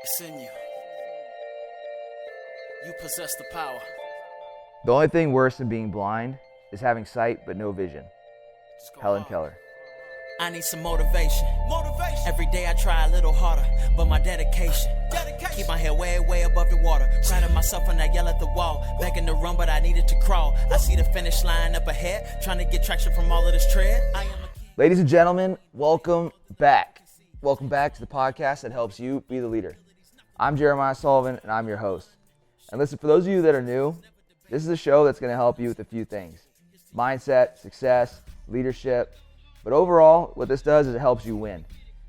It's in you. You possess the power. The only thing worse than being blind is having sight but no vision. Just go Helen hard. Keller. I need some motivation. Every day I try a little harder, but my dedication. Keep my head way, way above the water. Grinding myself when I yell at the wall. Begging to run, but I needed to crawl. I see the finish line up ahead, trying to get traction from all of this tread. Ladies and gentlemen, welcome back. Welcome back to the podcast that helps you be the leader. I'm Jeramiah Solven, and I'm your host. And listen, for those of you that are new, this is a show that's going to help you with a few things. Mindset, success, leadership. But overall, what this does is it helps you win.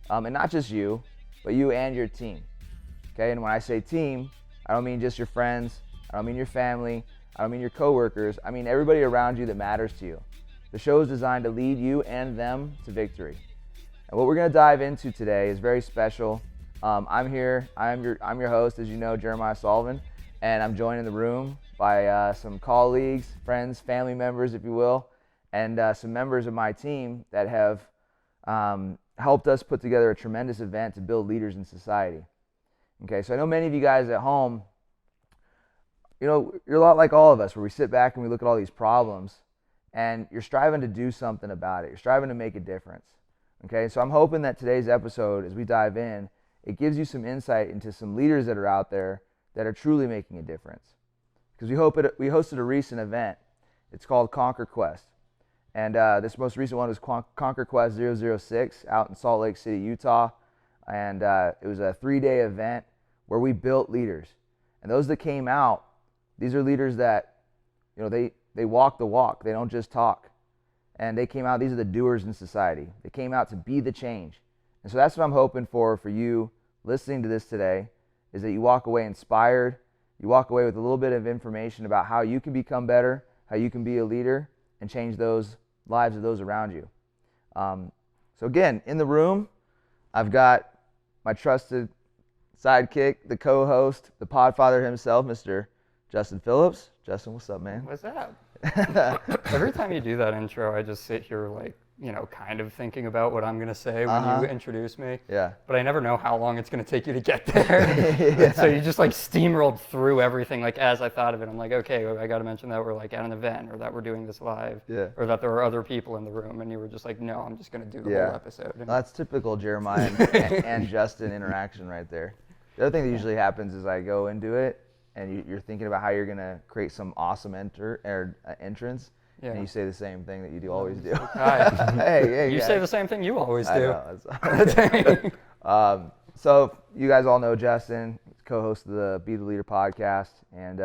And not just you, but you and your team. Okay, and when I say team, I don't mean just your friends. I don't mean your family. I don't mean your coworkers. I mean everybody around you that matters to you. The show is designed to lead you and them to victory. And what we're going to dive into today is very special. I'm here. I'm your host, as you know, Jeramiah Solven, and I'm joined in the room by some colleagues, friends, family members, if you will, and some members of my team that have helped us put together a tremendous event to build leaders in society. Okay, so I know many of you guys at home, you know, you're a lot like all of us, where we sit back and we look at all these problems, and you're striving to do something about it. You're striving to make a difference. Okay, so I'm hoping that today's episode, as we dive in, it gives you some insight into some leaders that are out there that are truly making a difference. Because we hosted a recent event. It's called Conquer Quest. And this most recent one was Conquer Quest 006 out in Salt Lake City, Utah. And it was a 3-day event where we built leaders. And those that came out, these are leaders that, you know, they walk the walk. They don't just talk. And they came out, these are the doers in society. They came out to be the change. And so that's what I'm hoping for you listening to this today, is that you walk away inspired. You walk away with a little bit of information about how you can become better, how you can be a leader, and change those lives of those around you. So again, in the room, I've got my trusted sidekick, the co-host, the podfather himself, Mr. Justin Phillips. Justin, what's up, man? What's up? Every time you do that intro, I just sit here like, you know, kind of thinking about what I'm going to say when you introduce me. Yeah. But I never know how long it's going to take you to get there. Yeah. So you just like steamrolled through everything like as I thought of it. I'm like, okay, well, I got to mention that we're like at an event, or that we're doing this live, or that there are other people in the room. And you were just like, no, I'm just going to do the whole episode. And that's typical Jeremiah and Justin interaction right there. The other thing that usually happens is I go into it, and you're thinking about how you're going to create some awesome entrance, and you say the same thing that you always do. Hey, you say the same thing you always do. I know. So you guys all know Justin, co-host of the Be the Leader podcast, and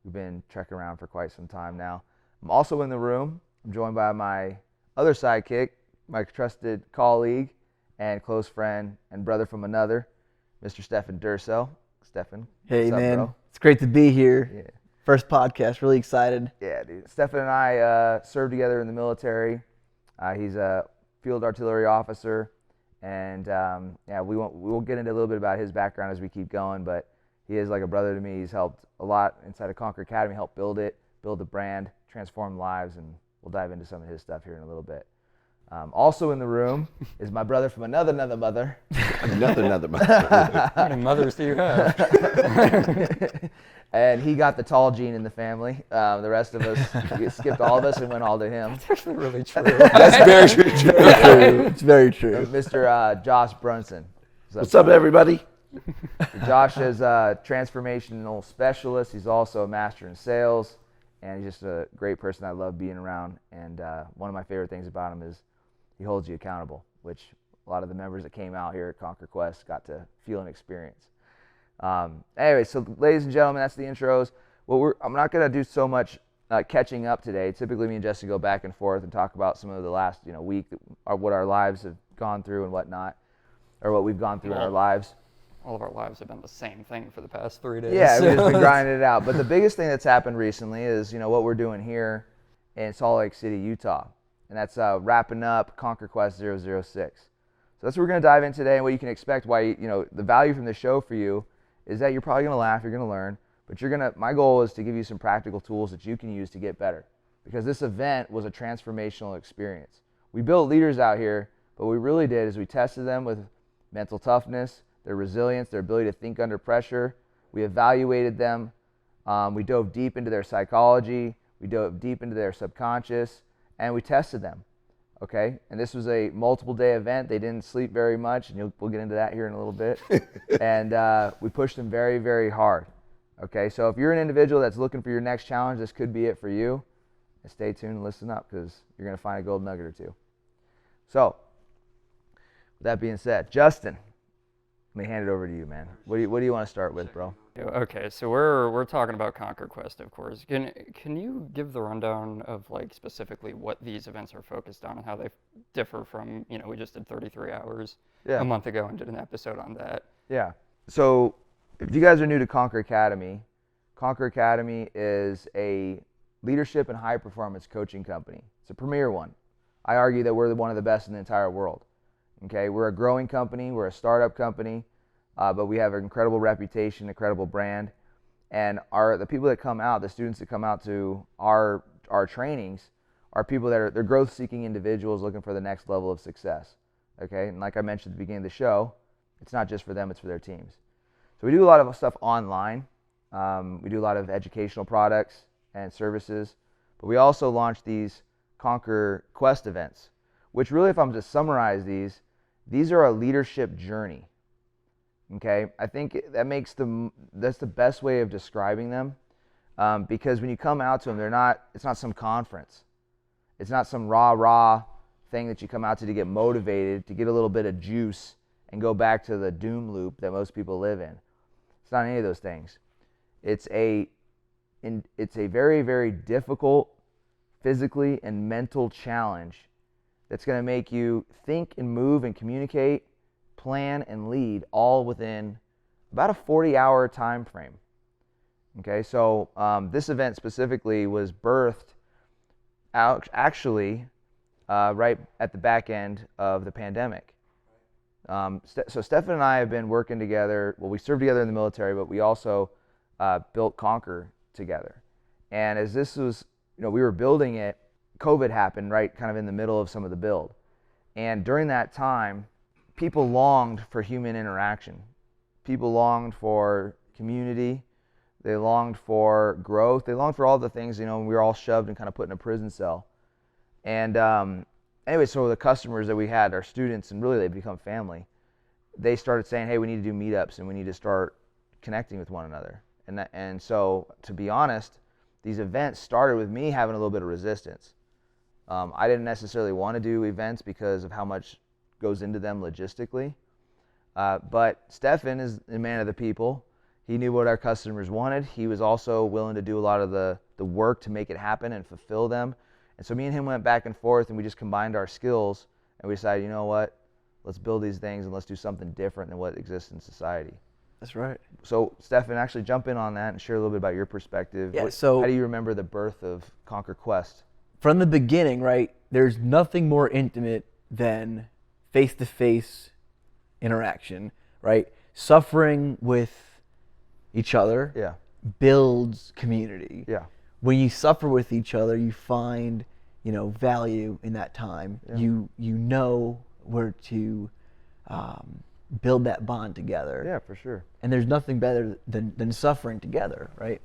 we've been trekking around for quite some time now. I'm also in the room. I'm joined by my other sidekick, my trusted colleague and close friend and brother from another, Mr. Stephan Durso. Stephan. Hey, what's up, man. bro? It's great to be here. Yeah. First podcast. Really excited. Yeah, dude. Stephan and I served together in the military. He's a field artillery officer, and we'll get into a little bit about his background as we keep going. But he is like a brother to me. He's helped a lot inside of Conquer Academy, helped build the brand, transform lives, and we'll dive into some of his stuff here in a little bit. Also in the room is my brother from another mother. Another mother. How many mothers do you have? And he got the tall gene in the family. The rest of us skipped all of us and went all to him. That's actually really true. That's very true. It's very true. Mr. Josh Brunson. What's up, everybody? Josh is a transformational specialist. He's also a master in sales, and he's just a great person I love being around. And one of my favorite things about him is he holds you accountable, which a lot of the members that came out here at Conquer Quest got to feel and experience. Anyway, so ladies and gentlemen, that's the intros. I'm not going to do so much catching up today. Typically, me and Justin go back and forth and talk about some of the last week, or what our lives have gone through and whatnot, or what we've gone through in our lives. All of our lives have been the same thing for the past 3 days. Yeah, we've just been grinding it out. But the biggest thing that's happened recently is what we're doing here in Salt Lake City, Utah, and that's wrapping up Conquer Quest 006. So that's what we're going to dive in today, and what you can expect. Why the value from the show for you is that you're probably going to laugh, you're going to learn, but my goal is to give you some practical tools that you can use to get better, because this event was a transformational experience. We built leaders out here, but what we really did is we tested them with mental toughness, their resilience, their ability to think under pressure. We evaluated them. We dove deep into their psychology. We dove deep into their subconscious, and we tested them. Okay, and this was a multiple day event. They didn't sleep very much, and we'll get into that here in a little bit. And we pushed them very, very hard. Okay, so if you're an individual that's looking for your next challenge, this could be it for you. And stay tuned and listen up, because you're going to find a gold nugget or two. So, with that being said, Justin, let me hand it over to you, man. What do you want to start with, bro? Okay, so we're talking about Conquer Quest, of course. Can you give the rundown of like specifically what these events are focused on and how they differ from, we just did 33 hours a month ago and did an episode on that. Yeah. So if you guys are new to Conquer Academy is a leadership and high performance coaching company. It's a premier one. I argue that we're one of the best in the entire world. Okay, we're a growing company, we're a startup company. But we have an incredible reputation, incredible brand, and the people that come out, the students that come out to our trainings, are people that they're growth-seeking individuals looking for the next level of success. Okay, and like I mentioned at the beginning of the show, it's not just for them; it's for their teams. So we do a lot of stuff online. We do a lot of educational products and services, but we also launch these Conquer Quest events, which really, if I'm to summarize these are a leadership journey. Okay, I think that's the best way of describing them, because when you come out to them, it's not some conference. It's not some rah thing that you come out to get motivated, to get a little bit of juice and go back to the doom loop that most people live in. It's not any of those things. It's a very, very difficult physically and mental challenge that's going to make you think and move and communicate, plan and lead all within about a 40-hour time frame. Okay, so this event specifically was birthed out actually right at the back end of the pandemic. So Stephan and I have been working together. Well, we served together in the military, but we also built Conquer together. And as this was, we were building it, COVID happened right kind of in the middle of some of the build. And during that time, people longed for human interaction. People longed for community. They longed for growth. They longed for all the things, we were all shoved and kind of put in a prison cell. And anyway, so the customers that we had, our students, and really they've become family, they started saying, hey, we need to do meetups and we need to start connecting with one another. And so, to be honest, these events started with me having a little bit of resistance. I didn't necessarily want to do events because of how much goes into them logistically. But Stephan is a man of the people. He knew what our customers wanted. He was also willing to do a lot of the work to make it happen and fulfill them. And so me and him went back and forth, and we just combined our skills, and we decided, you know what, let's build these things and let's do something different than what exists in society. That's right. So Stephan, actually jump in on that and share a little bit about your perspective. Yeah, how do you remember the birth of Conquer Quest? From the beginning, right, there's nothing more intimate than face-to-face interaction, right? Suffering with each other builds community. Yeah. When you suffer with each other, you find, value in that time. Yeah. You know where to build that bond together. Yeah, for sure. And there's nothing better than suffering together, right?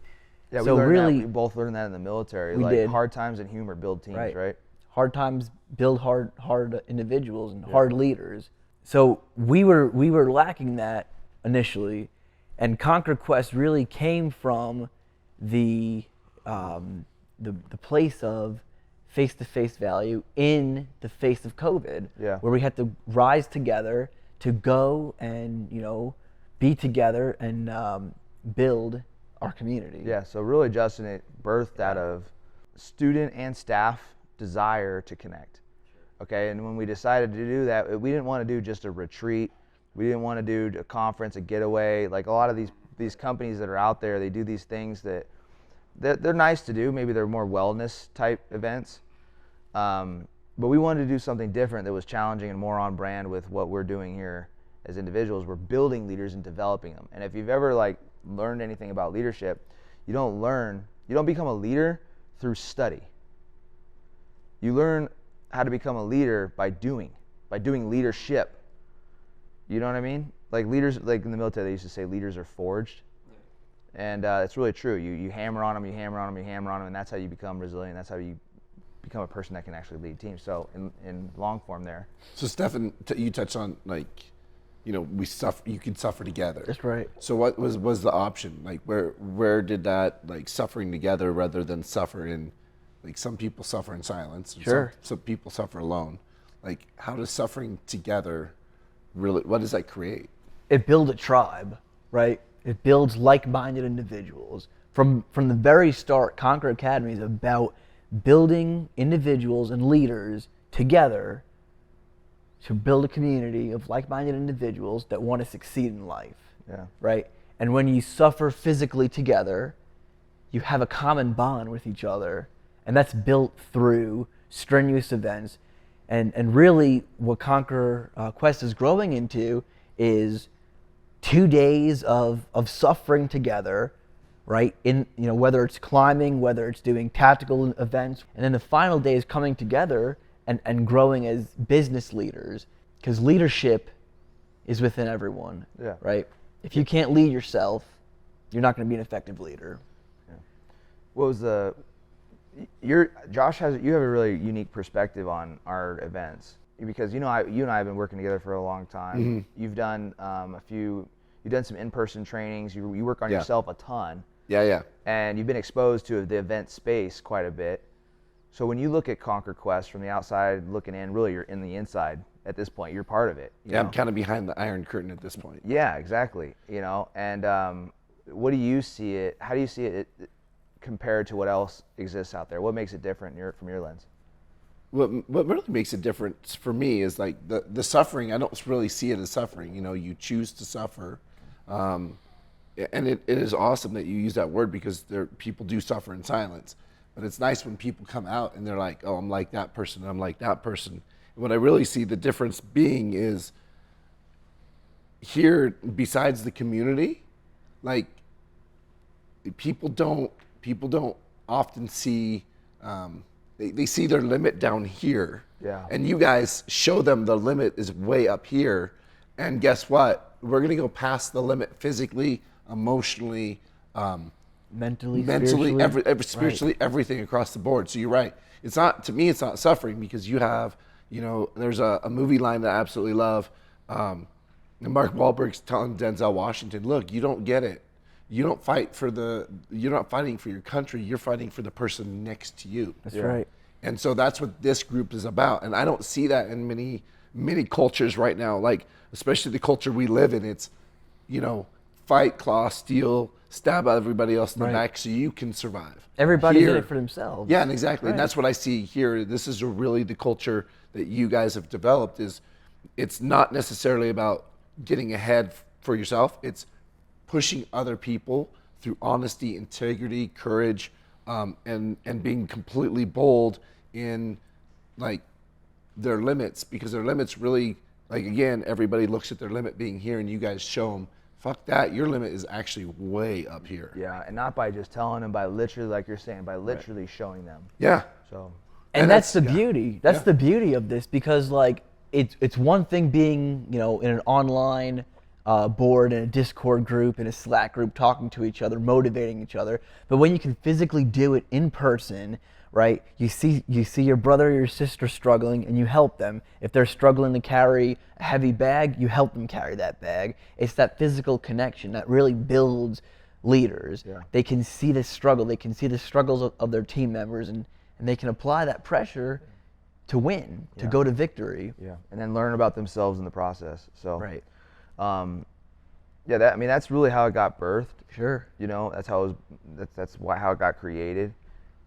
Yeah, so we both learned that in the military. We did. Hard times and humor build teams, right? Hard times build hard individuals and hard leaders. So we were lacking that initially, and Conquer Quest really came from the place of face-to-face value in the face of COVID, where we had to rise together to go and be together and build our community. Yeah, so really, Justin, it birthed out of student and staff desire to connect. Okay, and when we decided to do that, we didn't want to do just a retreat. We didn't want to do a conference, a getaway. Like a lot of these companies that are out there, they do these things that they're nice to do. Maybe they're more wellness type events. But we wanted to do something different that was challenging and more on brand with what we're doing here as individuals. We're building leaders and developing them. And if you've ever learned anything about leadership, you don't become a leader through study. You learn how to become a leader by doing leadership. You know what I mean? Like leaders, like in the military, they used to say leaders are forged. And it's really true. You hammer on them, you hammer on them, you hammer on them, and that's how you become resilient. That's how you become a person that can actually lead teams. So in long form there. So Stephan, you touched on like, we suffer. You can suffer together. That's right. So what was the option? Like where did that like suffering together rather than suffer in, like some people suffer in silence. And sure. Some people suffer alone. Like how does suffering together really? What does that create? It builds a tribe, right? It builds like-minded individuals. From the very start, Conquer Academy is about building individuals and leaders together to build a community of like-minded individuals that want to succeed in life. Yeah. Right? And when you suffer physically together, you have a common bond with each other, and that's built through strenuous events. And really what Conquer Quest is growing into is 2 days of suffering together, right? In whether it's climbing, whether it's doing tactical events, and then the final day is coming together and growing as business leaders, because leadership is within everyone. Yeah. Right? If you can't lead yourself, you're not going to be an effective leader. Yeah. What was Josh you have a really unique perspective on our events, because you and I have been working together for a long time. Mm-hmm. You've done you've done some in-person trainings. You work on yourself a ton. Yeah. And you've been exposed to the event space quite a bit. So when you look at Conquer Quest from the outside looking in, really you're in the inside at this point. You're part of it. You know? I'm kind of behind the Iron Curtain at this point. Yeah, exactly. And what do you see it? How do you see it compared to what else exists out there? What makes it different from your lens? What really makes a difference for me is like the suffering. I don't really see it as suffering. You choose to suffer, and it is awesome that you use that word, because people do suffer in silence. But it's nice when people come out and they're like, "Oh, I'm like that person, and I'm like that person." And what I really see the difference being is here, besides the community, like people don't often see. They see their limit down here. Yeah. And you guys show them the limit is way up here. And guess what? We're going to go past the limit physically, emotionally, Mentally, spiritually, everything across the board. So you're right. To me, it's not suffering, because you have, there's a movie line that I absolutely love. And Mark Wahlberg's telling Denzel Washington, look, you don't get it. You're not fighting for your country, you're fighting for the person next to you. That's right. And so that's what this group is about. And I don't see that in many cultures right now, like especially the culture we live in. It's, fight, claw, steal, stab out everybody else in the back so you can survive. Everybody's in it for themselves. Yeah, and exactly. Right. And that's what I see here. This is really the culture that you guys have developed. It's not necessarily about getting ahead for yourself. It's pushing other people through honesty, integrity, courage, and being completely bold in like their limits, because their limits really, like again, everybody looks at their limit being here, and you guys show them, fuck that, your limit is actually way up here. Yeah, and not by just telling them, by literally, like you're saying, by literally showing them. Yeah. So. And that's the beauty. That's the beauty of this, because like it's one thing being, in an online board, in a Discord group, in a Slack group, talking to each other, motivating each other. But when you can physically do it in person, right? You see your brother or your sister struggling, and you help them. If they're struggling to carry a heavy bag, you help them carry that bag. It's that physical connection that really builds leaders. Yeah. They can see the struggle. They can see the struggles of their team members, and they can apply that pressure to win, to go to victory. Yeah, and then learn about themselves in the process. So. Right. That's really how it got birthed. Sure. That's how it was. That's how it got created,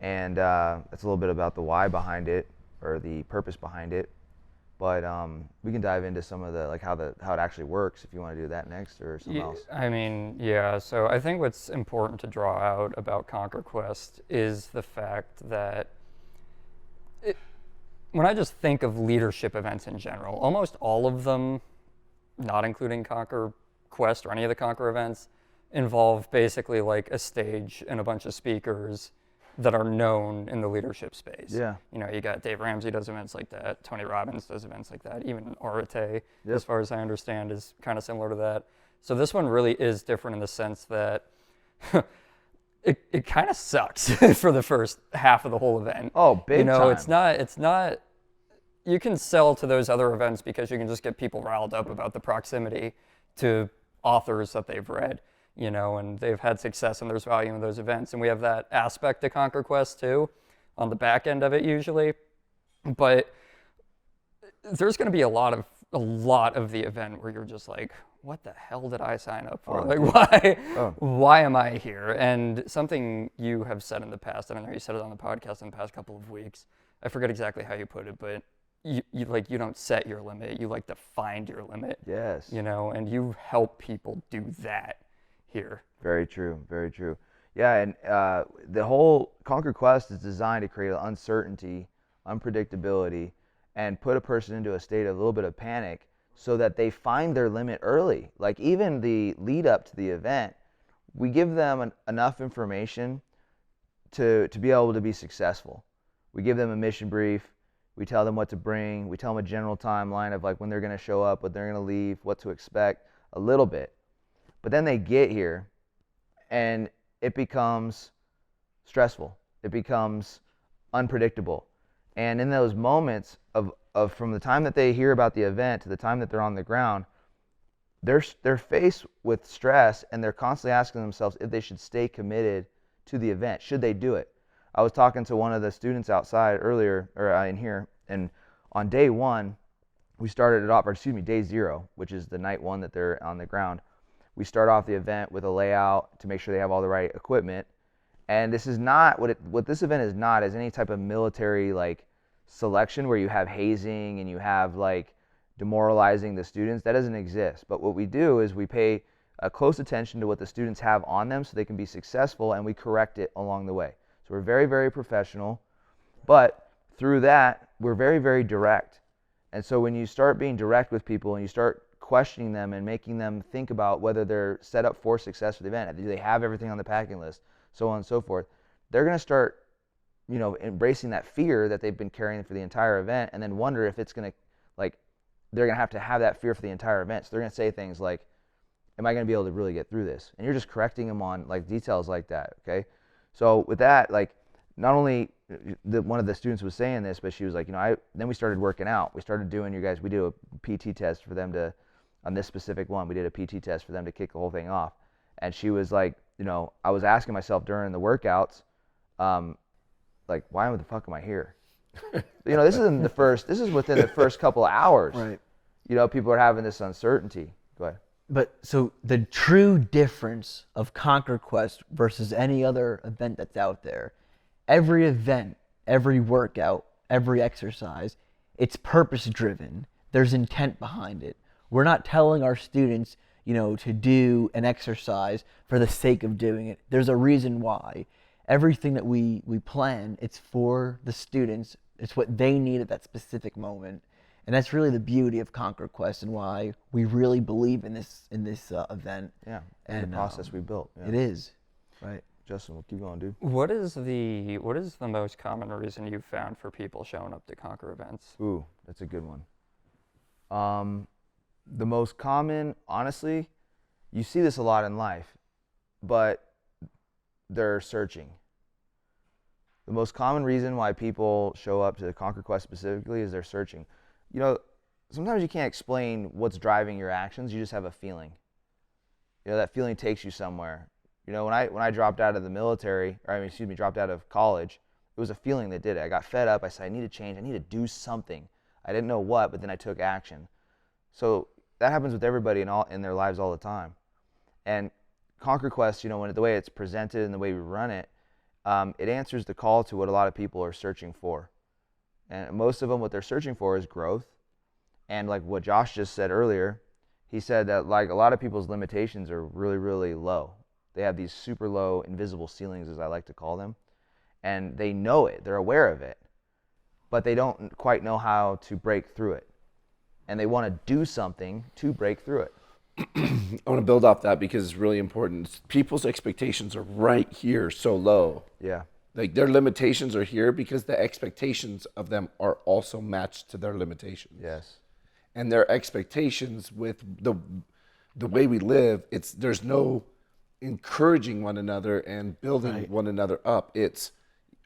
and that's a little bit about the why behind it, or the purpose behind it. But we can dive into some of the how it actually works if you want to do that next, or something else. So I think what's important to draw out about Conquer Quest is the fact that when I just think of leadership events in general, almost all of them, not including Conquer Quest or any of the Conquer events, involve basically like a stage and a bunch of speakers that are known in the leadership space. Yeah. You know, you got Dave Ramsey does events like that, Tony Robbins does events like that, even Arate, as far as I understand, is kind of similar to that. So this one really is different in the sense that it kind of sucks for the first half of the whole event. Oh, big time. It's not, you can sell to those other events because you can just get people riled up about the proximity to authors that they've read, you know, and they've had success and there's value in those events. And we have that aspect to Conquer Quest too, on the back end of it usually. But there's going to be a lot of the event where you're just like, what the hell did I sign up for? Why am I here? And something you have said in the past, and I know you said it on the podcast in the past couple of weeks, I forget exactly how you put it, but you don't set your limit, you like to find your limit. Yes. You know, and you help people do that here. Very true, very true. Yeah, and the whole Conquer Quest is designed to create uncertainty, unpredictability, and put a person into a state of a little bit of panic so that they find their limit early. Like even the lead up to the event, we give them enough information to be able to be successful. We give them a mission brief. We tell them what to bring. We tell them a general timeline of like when they're going to show up, what they're going to leave, what to expect, a little bit. But then they get here and it becomes stressful. It becomes unpredictable. And in those moments of from the time that they hear about the event to the time that they're on the ground, they're faced with stress and they're constantly asking themselves if they should stay committed to the event. Should they do it? I was talking to one of the students outside earlier, or in here, and on day one, we started it off, or excuse me, day zero, which is the night one that they're on the ground. We start off the event with a layout to make sure they have all the right equipment. And this is not, what this event is not, is any type of military like selection where you have hazing and you have like demoralizing the students. That doesn't exist. But what we do is we pay close attention to what the students have on them so they can be successful, and we correct it along the way. So we're very, very professional, but through that, we're very, very direct. And so when you start being direct with people and you start questioning them and making them think about whether they're set up for success for the event, do they have everything on the packing list, so on and so forth, they're going to start, you know, embracing that fear that they've been carrying for the entire event, and then wonder if it's going to, like, they're going to have that fear for the entire event. So they're going to say things like, am I going to be able to really get through this? And you're just correcting them on like details like that, okay? So with that, like, not only one of the students was saying this, but she was like, you know, then we started working out. We started doing, we do a PT test for them to, on this specific one, we did a PT test for them to kick the whole thing off. And she was like, you know, I was asking myself during the workouts, like, why the fuck am I here? You know, this is within the first couple of hours. Right. You know, people are having this uncertainty. Go ahead. But so the true difference of Conquer Quest versus any other event that's out there, every event, every workout, every exercise, it's purpose driven. There's intent behind it. We're not telling our students, you know, to do an exercise for the sake of doing it. There's a reason why. Everything that we plan, it's for the students. It's what they need at that specific moment. And that's really the beauty of Conquer Quest and why we really believe in this event. Yeah, and the process we built. Yeah. It is, right? Justin, we'll keep going, dude. What is the most common reason you've found for people showing up to Conquer events? Ooh, that's a good one. The most common, honestly, you see this a lot in life, but they're searching. The most common reason why people show up to Conquer Quest specifically is they're searching. You know, sometimes you can't explain what's driving your actions. You just have a feeling. You know, that feeling takes you somewhere. You know, when I dropped out of the military, dropped out of college, it was a feeling that did it. I got fed up. I said, I need to change. I need to do something. I didn't know what, but then I took action. So that happens with everybody in their lives all the time. And Conquer Quest, you know, when the way it's presented and the way we run it, it answers the call to what a lot of people are searching for. And most of them, what they're searching for is growth. And like what Josh just said earlier, he said that like a lot of people's limitations are really, really low. They have these super low invisible ceilings, as I like to call them. And they know it, they're aware of it, but they don't quite know how to break through it. And they want to do something to break through it. I want to build off that because it's really important. People's expectations are right here so low. Yeah. Like their limitations are here because the expectations of them are also matched to their limitations. Yes. And their expectations with the way we live, there's no encouraging one another and building one another up. It's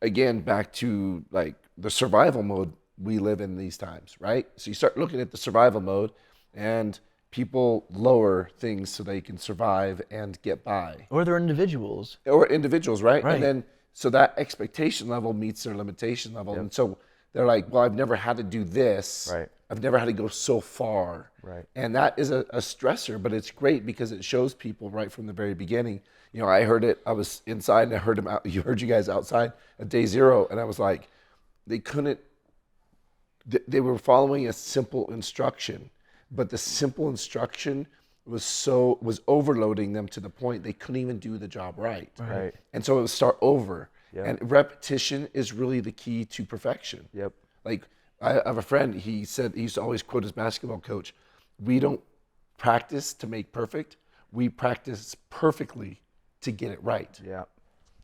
again back to like the survival mode we live in these times, right? So you start looking at the survival mode and people lower things so they can survive and get by. Or they're individuals. Or individuals, right? Right. And then so that expectation level meets their limitation level. Yep. And so they're like, well, I've never had to do this. Right. I've never had to go so far. Right. And that is a stressor, but it's great because it shows people right from the very beginning. You know, I heard it, I was inside and I heard them out, heard you guys outside at day 0. And I was like, they were following a simple instruction, but the simple instruction was overloading them to the point they couldn't even do the job right. Right. And so it would start over. Yep. And repetition is really the key to perfection. Yep. Like I have a friend, he said, he used to always quote his basketball coach, we don't practice to make perfect, we practice perfectly to get it right. Yeah.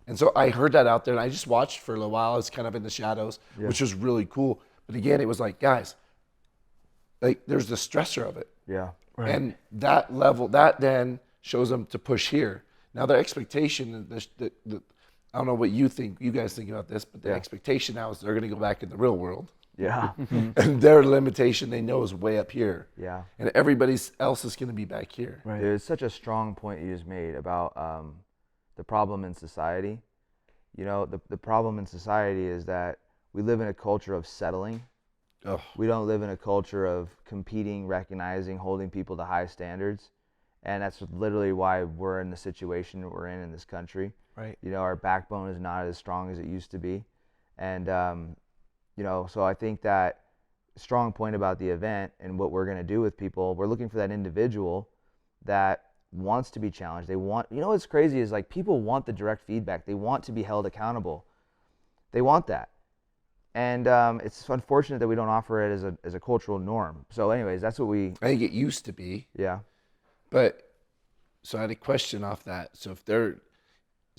And so I heard that out there and I just watched for a little while. I was kind of in the shadows, which was really cool. But again, it was like, guys, like there's the stressor of it. Yeah. Right. And that level, that then shows them to push here. Now their expectation, I don't know what you guys think about this, but the expectation now is they're going to go back in the real world. Yeah. And their limitation they know is way up here. Yeah. And everybody else is going to be back here. Right. There's such a strong point you just made about the problem in society. You know, the problem in society is that we live in a culture of settling. Oh. We don't live in a culture of competing, recognizing, holding people to high standards. And that's literally why we're in the situation that we're in this country. Right. You know, our backbone is not as strong as it used to be. And, you know, so I think that strong point about the event and what we're going to do with people, we're looking for that individual that wants to be challenged. They want, you know what's crazy is like people want the direct feedback. They want to be held accountable. They want that. And it's unfortunate that we don't offer it as a cultural norm. So anyways, that's what I think it used to be. Yeah. But, so I had a question off that. So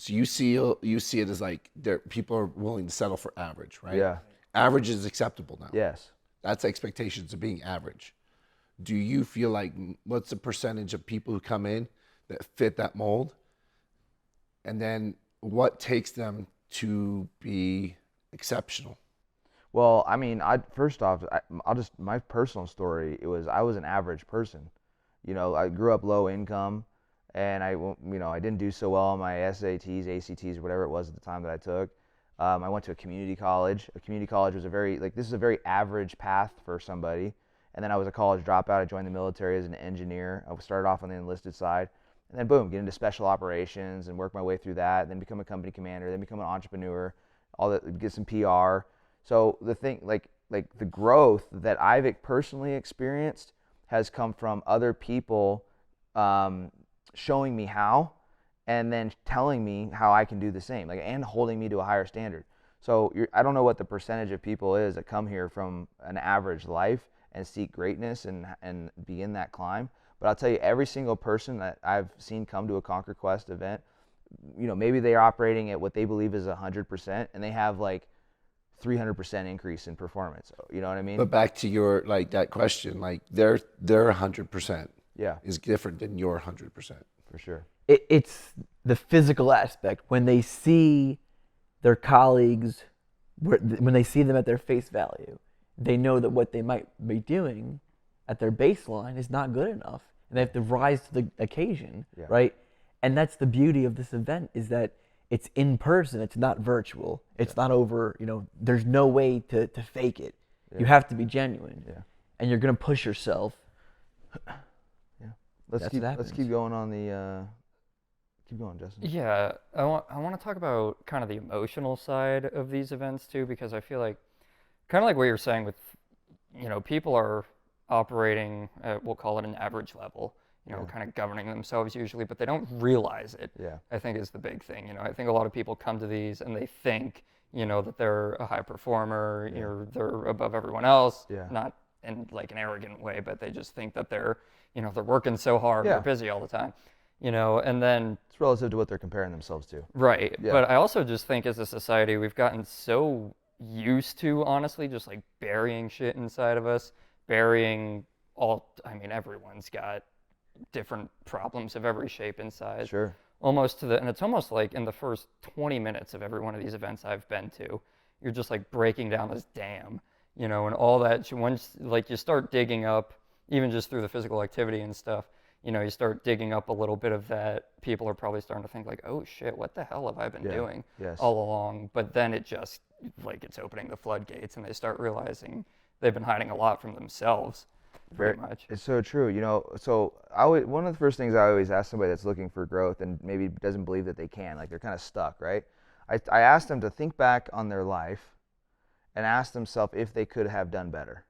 you see it as like people are willing to settle for average, right? Yeah. Average is acceptable now. Yes. That's expectations of being average. Do you feel like, what's the percentage of people who come in that fit that mold? And then what takes them to be exceptional? Well, I mean, first off, my personal story, I was an average person. You know, I grew up low income and I didn't do so well on my SATs, ACTs, whatever it was at the time that I took. I went to a community college. A community college was this is a very average path for somebody. And then I was a college dropout. I joined the military as an engineer. I started off on the enlisted side. And then boom, get into special operations and work my way through that. Then become a company commander, then become an entrepreneur, get some PR. So the thing, like the growth that I've personally experienced has come from other people showing me how, and then telling me how I can do the same, and holding me to a higher standard. So I don't know what the percentage of people is that come here from an average life and seek greatness and begin that climb. But I'll tell you, every single person that I've seen come to a Conquer Quest event, you know, maybe they're operating at what they believe is 100%, and they have like 300% increase in performance. You know what I mean? But back to your that question, their 100% is different than your 100%. For sure. It's the physical aspect. When they see their colleagues, when they see them at their face value, they know that what they might be doing at their baseline is not good enough, and they have to rise to the occasion, right? And that's the beauty of this event, is that it's in person. It's not virtual. It's not over. You know, there's no way to fake it. You have to be genuine, and you're gonna push yourself. Let's keep going on the. Keep going, Justin. Yeah, I want to talk about kind of the emotional side of these events too, because I feel like, kind of like what you're saying with, you know, people are operating at, we'll call it an average level, you know, kind of governing themselves usually, but they don't realize it. I think is the big thing. You know, I think a lot of people come to these and they think, you know, that they're a high performer, they're above everyone else, not in like an arrogant way, but they just think that they're, you know, they're working so hard, they're busy all the time. and then it's relative to what they're comparing themselves to. Right. Yeah. But I also just think as a society, we've gotten so used to, honestly, just like burying shit inside of us, everyone's got different problems of every shape and size. Sure. And it's almost like in the first 20 minutes of every one of these events I've been to, you're just like breaking down this dam, and all that. Once like you start digging up, even just through the physical activity and stuff, you start digging up a little bit of that, people are probably starting to think like, oh shit, what the hell have I been doing all along? But then it just, like, it's opening the floodgates, and they start realizing they've been hiding a lot from themselves, pretty much. It's so true. So one of the first things I always ask somebody that's looking for growth and maybe doesn't believe that they can, like they're kind of stuck, right? I asked them to think back on their life and ask themselves if they could have done better,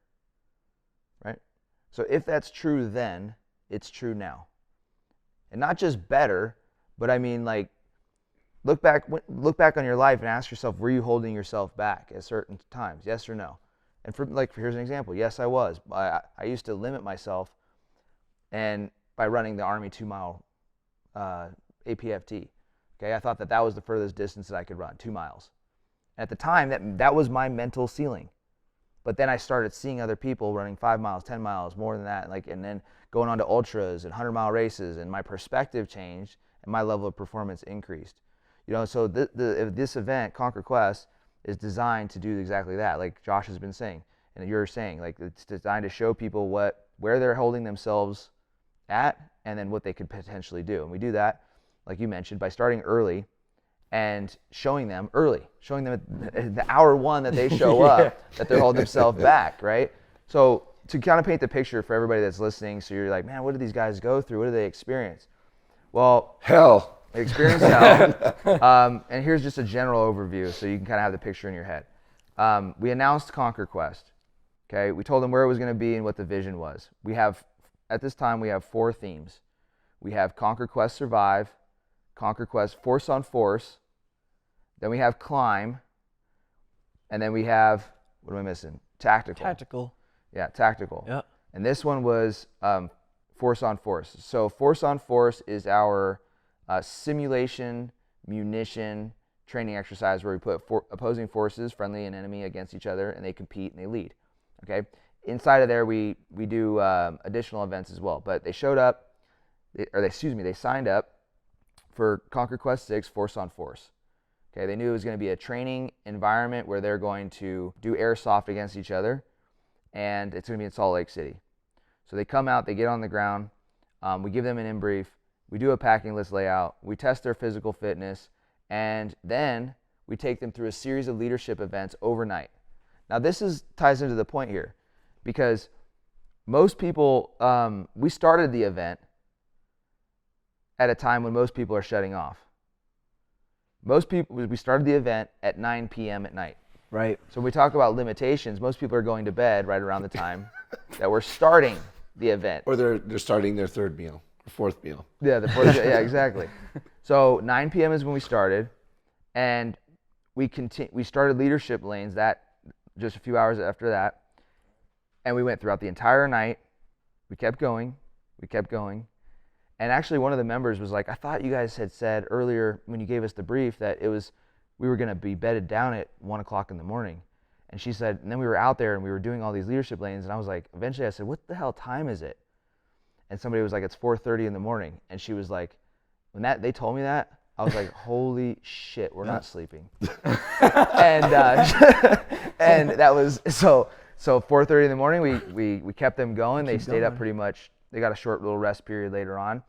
right? So if that's true then, it's true now. And not just better, but I mean, like, look back on your life and ask yourself, were you holding yourself back at certain times? Yes or no? And here's an example. Yes, I was. I used to limit myself and by running the Army 2-mile APFT. Okay, I thought that was the furthest distance that I could run, 2 miles. At the time, that was my mental ceiling. But then I started seeing other people running 5 miles, 10 miles, more than that, and then going on to ultras and 100-mile races, and my perspective changed and my level of performance increased. So this event, Conquer Quest, is designed to do exactly that, like Josh has been saying, and you're saying, like, it's designed to show people where they're holding themselves at, and then what they could potentially do. And we do that, like you mentioned, by starting early and showing them at the hour one that they show up that they're holding themselves back, right? So to kind of paint the picture for everybody that's listening, so you're like, man, what do these guys go through? What do they experience? Well, hell. They experience hell. And here's just a general overview so you can kind of have the picture in your head. We announced Conquer Quest. Okay, we told them where it was going to be and what the vision was. At this time, we have 4 themes. We have Conquer Quest Survive, Conquer Quest Force on Force, then we have Climb, and then we have, what am I missing? Tactical. Yeah, Tactical. Yeah. And this one was Force on Force. So Force on Force is our simulation, munition, training exercise where we put opposing forces, friendly and enemy, against each other, and they compete and they lead. Okay. Inside of there, we do additional events as well. But they showed up, they signed up for Conquer Quest 6 Force on Force. Okay. They knew it was going to be a training environment where they're going to do airsoft against each other, and it's going to be in Salt Lake City. So they come out, they get on the ground, we give them an in-brief, we do a packing list layout, we test their physical fitness, and then we take them through a series of leadership events overnight. Now this ties into the point here, because most people, we started the event at a time when most people are shutting off. We started the event at 9 p.m. at night. Right. So when we talk about limitations, most people are going to bed right around the time that we're starting the event. Or they're starting their 3rd meal or 4th meal. Yeah, the 4th. Yeah, exactly. So 9 p.m. is when we started, and we started leadership lanes that just a few hours after that, and we went throughout the entire night. We kept going, and actually one of the members was like, I thought you guys had said earlier when you gave us the brief that we were going to be bedded down at 1 o'clock in the morning. And she said, and then we were out there and we were doing all these leadership lanes, and I was like, eventually I said, what the hell time is it? And somebody was like, it's 4:30 in the morning. And she was like, when they told me that, I was like, holy shit, we're not sleeping. And that was, so 4:30 in the morning, we kept them going. They stayed up pretty much. They got a short little rest period later on.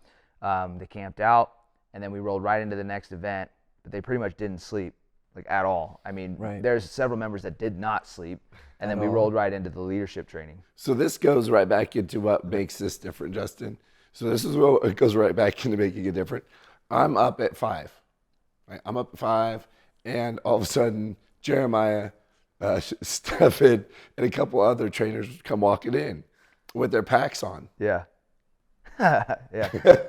They camped out, and then we rolled right into the next event, but they pretty much didn't sleep, like, at all. I mean, There's several members that did not sleep, and then we rolled right into the leadership training. So this goes right back into what makes this different, Justin. So this is what it goes right back into making it different. I'm up at 5. Right? I'm up at 5, and all of a sudden, Jeramiah, Stephan, and a couple other trainers come walking in with their packs on. Yeah. Yeah.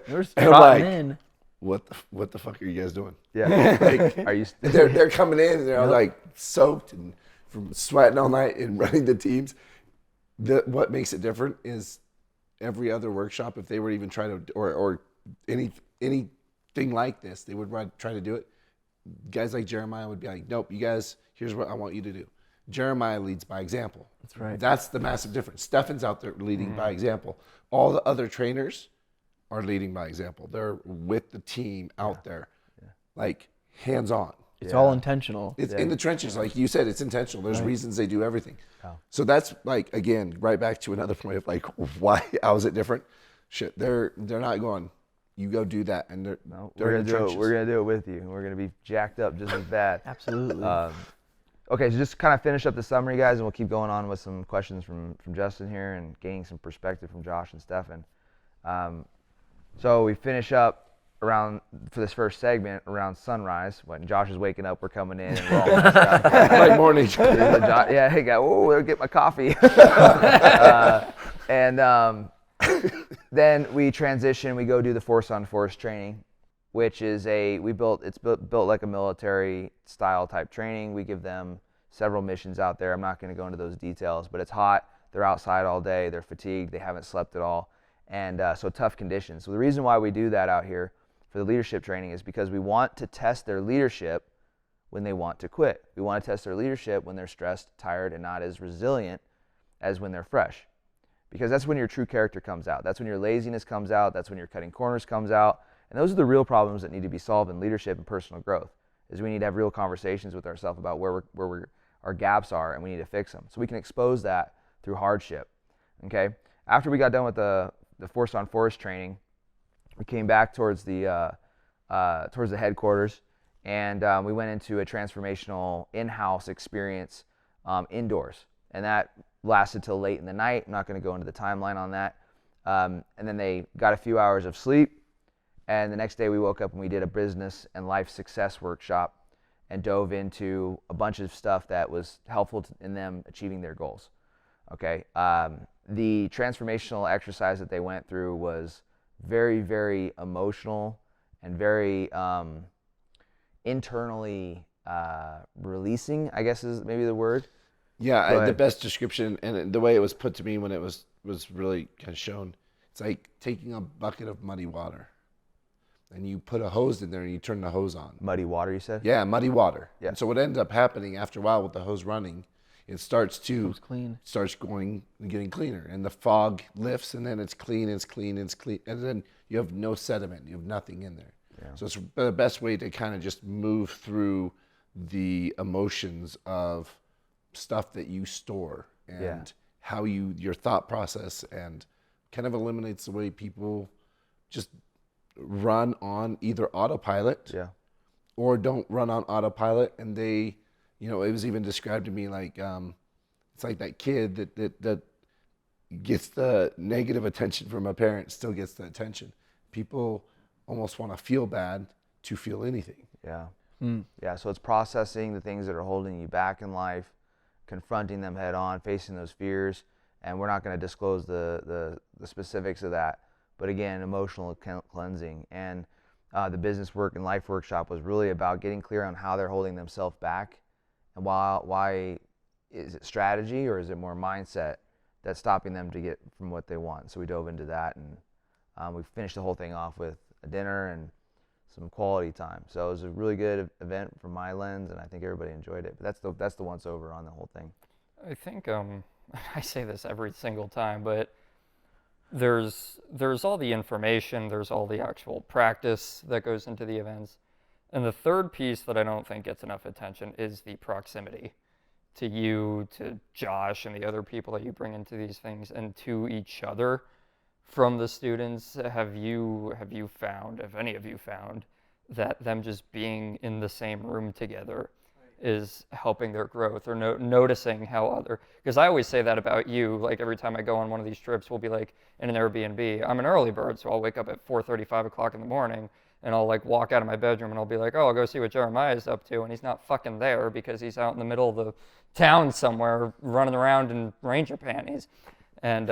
We're And I'm like, in. what the fuck are you guys doing? Yeah. Like, Are you? they're coming in and they're all like soaked and from sweating all night and running the teams. What makes it different is every other workshop, if they were even trying to, or any anything like this, they would try to do it. Guys like Jeramiah would be like, nope, you guys, here's what I want you to do. Jeramiah leads by example. That's right. That's the massive difference. Stephan's out there leading by example. All the other trainers are leading by example. They're with the team out there, like hands-on. It's all intentional. It's in the trenches, like you said. It's intentional. There's reasons they do everything. So that's like, again, right back to another point of like, why? How is it different? Shit, they're not going. You go do that, and they're we're gonna do it. We're gonna do it with you. We're gonna be jacked up just as bad. Absolutely. Okay, so just kind of finish up the summary, guys, and we'll keep going on with some questions from Justin here and gaining some perspective from Josh and Stephan. So we finish up around, for this first segment, around sunrise. When Josh is waking up, we're coming in, and we're all messed up. like morning. Yeah, hey, I'll get my coffee. Then we transition. We go do the force on force training, which is it's built like a military style type training. We give them several missions out there. I'm not going to go into those details, but it's hot. They're outside all day. They're fatigued. They haven't slept at all, and so tough conditions. So the reason why we do that out here for the leadership training is because we want to test their leadership when they want to quit. We want to test their leadership when they're stressed, tired, and not as resilient as when they're fresh. Because that's when your true character comes out. That's when your laziness comes out. That's when your cutting corners comes out. And those are the real problems that need to be solved in leadership and personal growth, is we need to have real conversations with ourselves about where our gaps are, and we need to fix them. So we can expose that through hardship, okay? After we got done with the force on force training, we came back towards the headquarters, and we went into a transformational in-house experience indoors. And that lasted till late in the night. I'm not going to go into the timeline on that. And then they got a few hours of sleep. And the next day we woke up and we did a business and life success workshop and dove into a bunch of stuff that was helpful in them achieving their goals. Okay. The transformational exercise that they went through was very, very emotional and very internally releasing, I guess is maybe the word. Yeah, the best description, and the way it was put to me when it was really kind of shown, it's like taking a bucket of muddy water, and you put a hose in there and you turn the hose on. Muddy water, you said? Yeah, muddy water. Yeah. And so what ends up happening after a while with the hose running, it starts going and getting cleaner, and the fog lifts, and then it's clean, and then you have no sediment, you have nothing in there. Yeah. So it's the best way to kind of just move through the emotions of stuff that you store and how your thought process, and kind of eliminates the way people just run on either autopilot or don't run on autopilot. And they, it was even described to me like, it's like that kid that gets the negative attention from a parent still gets the attention. People almost want to feel bad to feel anything. Yeah. Yeah. So it's processing the things that are holding you back in life, confronting them head on, facing those fears. And we're not going to disclose the specifics of that. But again, emotional cleansing. And the business work and life workshop was really about getting clear on how they're holding themselves back, and why is it strategy or is it more mindset that's stopping them to get from what they want. So we dove into that, and we finished the whole thing off with a dinner and some quality time. So it was a really good event from my lens, and I think everybody enjoyed it. But that's the once over on the whole thing. I think I say this every single time, but there's all the information, there's all the actual practice that goes into the events. And the third piece that I don't think gets enough attention is the proximity to you, to Josh, and the other people that you bring into these things, and to each other from the students. Have any of you found that them just being in the same room together is helping their growth, or noticing how because I always say that about you, like every time I go on one of these trips, we'll be like in an Airbnb. I'm an early bird, so I'll wake up at 4:30, 5 o'clock in the morning, and I'll like walk out of my bedroom and I'll be like, oh, I'll go see what Jeremiah's up to, and he's not fucking there because he's out in the middle of the town somewhere running around in ranger panties. And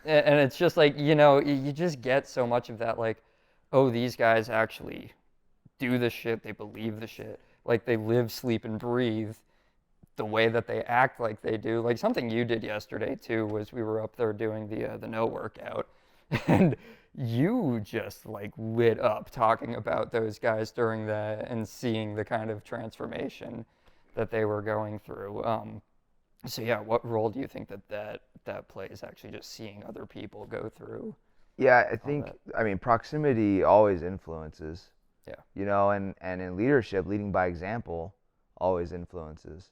it's just like, you just get so much of that, like, oh, these guys actually do the shit, they believe the shit. Like they live, sleep, and breathe the way that they act like they do. Like something you did yesterday too was we were up there doing the no workout, and you just like lit up talking about those guys during that and seeing the kind of transformation that they were going through. So yeah, what role do you think that plays, actually just seeing other people go through? Yeah, I think, proximity always influences. Yeah. You know, and in leadership, leading by example always influences.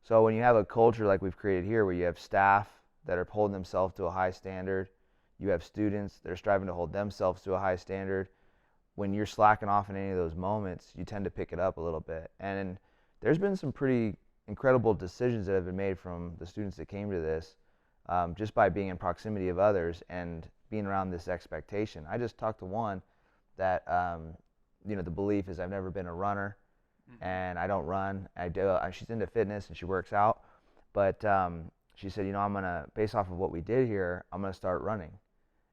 So when you have a culture like we've created here, where you have staff that are holding themselves to a high standard, you have students that are striving to hold themselves to a high standard, when you're slacking off in any of those moments, you tend to pick it up a little bit. And there's been some pretty incredible decisions that have been made from the students that came to this, just by being in proximity of others and being around this expectation. I just talked to one that, the belief is, I've never been a runner, and I don't run. She's into fitness and she works out, but she said, I'm gonna, based off of what we did here, I'm gonna start running.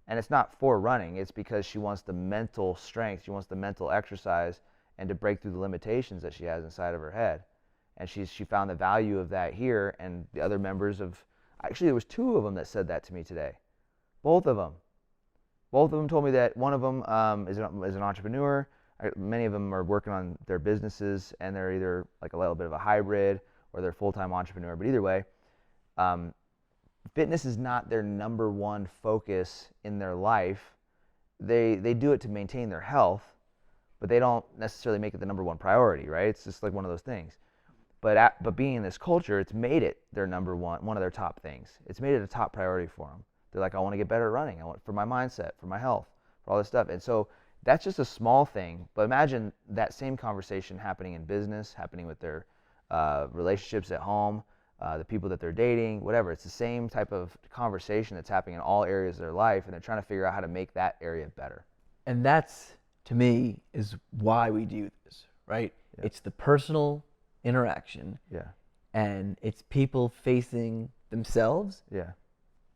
And it's not for running, it's because she wants the mental strength, she wants the mental exercise, and to break through the limitations that she has inside of her head. And she found the value of that here, and the other members of, actually there was 2 of them that said that to me today. Both of them told me that. One of them is an entrepreneur. Many of them are working on their businesses, and they're either like a little bit of a hybrid or they're a full-time entrepreneur. But either way, fitness is not their number one focus in their life. They do it to maintain their health, but they don't necessarily make it the number one priority, right? It's just like one of those things. But being in this culture, it's made it their number one of their top things. It's made it a top priority for them. They're like, I want to get better at running. I want, for my mindset, for my health, for all this stuff. And so that's just a small thing. But imagine that same conversation happening in business, happening with their relationships at home, the people that they're dating, whatever. It's the same type of conversation that's happening in all areas of their life, and they're trying to figure out how to make that area better. And that's, to me, is why we do this, right? Yeah. It's the personal interaction. Yeah. And it's people facing themselves. Yeah.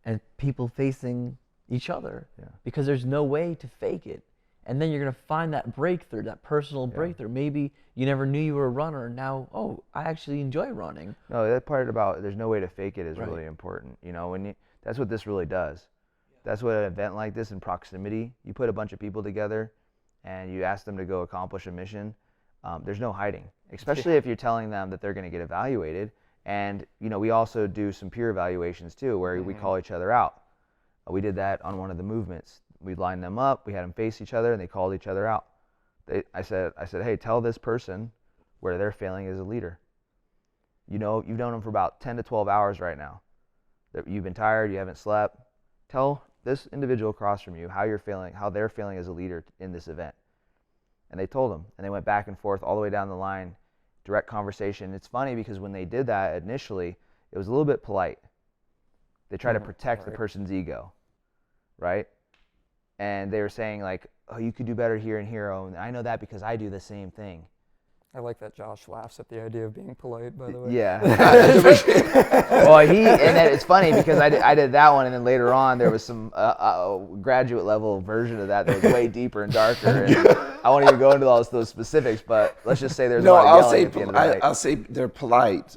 And people facing each other. Yeah. Because there's no way to fake it. And then you're going to find that breakthrough, that personal breakthrough. Maybe you never knew you were a runner, and now, I actually enjoy running. No, that part about there's no way to fake it is really important. That's what this really does. That's what an event like this in proximity, you put a bunch of people together and you ask them to go accomplish a mission. There's no hiding, especially if you're telling them that they're going to get evaluated. And, we also do some peer evaluations too, where we call each other out. We did that on one of the movements. We lined them up, we had them face each other, and they called each other out. I said, hey, tell this person where they're failing as a leader. You've known them for about 10 to 12 hours right now. You've been tired, you haven't slept. Tell this individual across from you how they're failing as a leader in this event. And they told them, and they went back and forth all the way down the line, direct conversation. It's funny because when they did that initially, it was a little bit polite. They try to protect the person's ego, right? And they were saying like, oh, you could do better here and here. Oh, and I know that because I do the same thing. I like that Josh laughs at the idea of being polite, by the way. Yeah. Well, and it's funny because I did that one, and then later on there was some graduate level version of that was way deeper and darker. And I won't even go into all those specifics, but let's just say there's a lot of yelling at the end of the night. I'll say they're polite.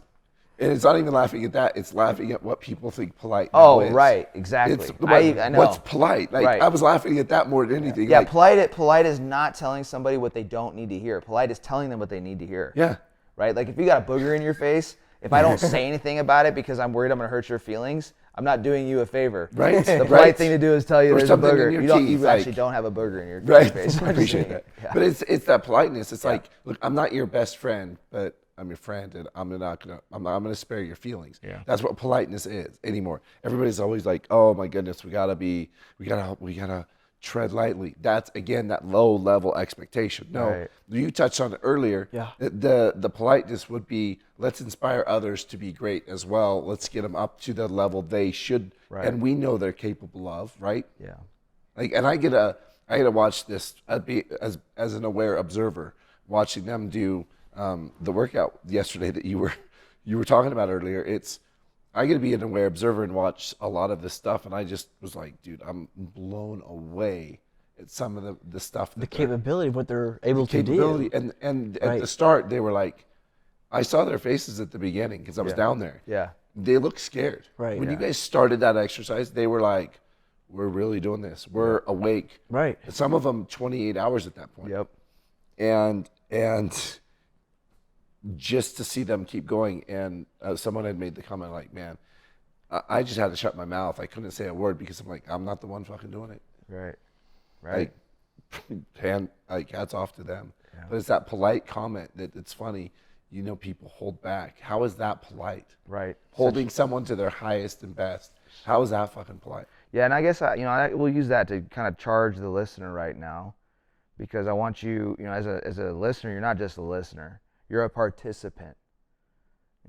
And it's not even laughing at that, it's laughing at what people think polite now is. Right, exactly. I know. What's polite? I was laughing at that more than anything. Yeah, polite is not telling somebody what they don't need to hear. Polite is telling them what they need to hear. Yeah. Right? Like if you got a booger in your face, if I don't say anything about it because I'm worried I'm going to hurt your feelings, I'm not doing you a favor. Right. The polite thing to do is tell you there's a booger. You actually like, don't have a booger in your face. I appreciate that. Yeah. But it's that politeness. It's like, look, I'm not your best friend, but I'm your friend, and I'm gonna spare your feelings. Yeah. That's what politeness is anymore. Everybody's always like, oh my goodness, we gotta tread lightly. That's again that low level expectation. No, you touched on it earlier. Yeah. The politeness would be, let's inspire others to be great as well. Let's get them up to the level they should, and we know they're capable of, right? Yeah. Like, and I get to watch this as an aware observer, watching them do. The workout yesterday that you were talking about earlier, I get to be an aware observer and watch a lot of this stuff, and I just was like, dude, I'm blown away at some of the stuff. The capability of what they're able to do. And at the start, they were like, I saw their faces at the beginning because I was down there. Yeah. They looked scared. Right. When you guys started that exercise, they were like, we're really doing this. We're awake. Right. Some of them 28 hours at that point. Yep. And just to see them keep going. And someone had made the comment like, man, I just had to shut my mouth. I couldn't say a word because I'm like, I'm not the one fucking doing it. Right. Right. Like hats off to them. Yeah. But it's that polite comment that it's funny. You know, people hold back. How is that polite? Right. Holding someone to their highest and best. How is that fucking polite? Yeah, and I guess we'll use that to kind of charge the listener right now, because I want you, as a listener, you're not just a listener. You're a participant.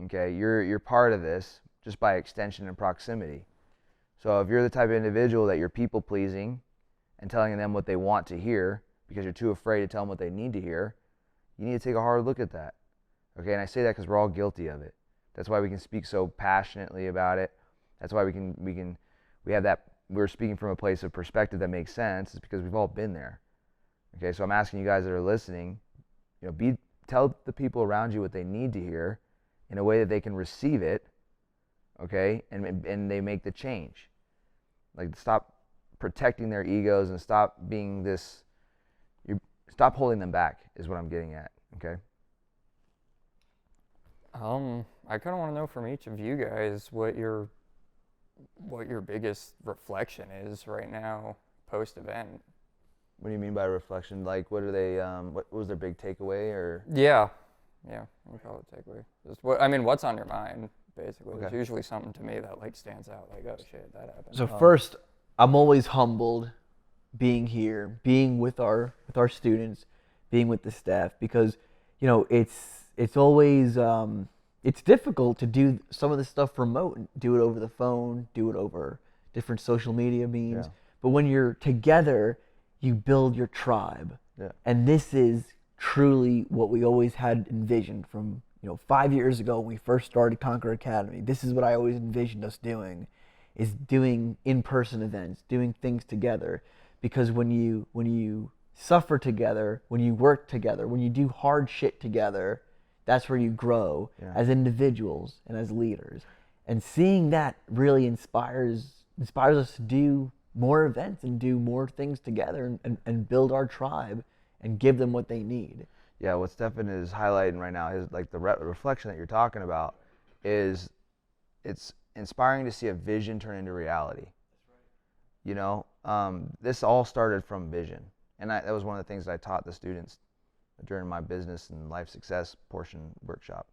Okay, you're part of this just by extension and proximity. So if you're the type of individual that you're people pleasing and telling them what they want to hear because you're too afraid to tell them what they need to hear, you need to take a hard look at that. Okay, and I say that because we're all guilty of it. That's why we can speak so passionately about it. That's why we're speaking from a place of perspective that makes sense. It's because we've all been there. Okay, so I'm asking you guys that are listening, tell the people around you what they need to hear in a way that they can receive it, okay, and they make the change. Like, stop protecting their egos and stop holding them back is what I'm getting at, okay? I kind of want to know from each of you guys what your biggest reflection is right now post-event. What do you mean by reflection? Like, what are they? What was their big takeaway, or? Yeah, we call it takeaway. Just what's on your mind, basically? Okay. There's usually something to me that stands out. Like, oh shit, that happened. So first, I'm always humbled being here, being with our students, being with the staff, because it's always it's difficult to do some of this stuff remote, do it over the phone, do it over different social media means. Yeah. But when you're together, you build your tribe. Yeah. And this is truly what we always had envisioned from 5 years ago when we first started Conquer Academy. This is what I always envisioned us doing, is doing in-person events, doing things together. Because when you suffer together, when you work together, when you do hard shit together, that's where you grow as individuals and as leaders. And seeing that really inspires us to do more events and do more things together and build our tribe and give them what they need. Yeah, what Stephan is highlighting right now is like the reflection that you're talking about is it's inspiring to see a vision turn into reality. That's right. This all started from vision. And that was one of the things that I taught the students during my business and life success portion workshop.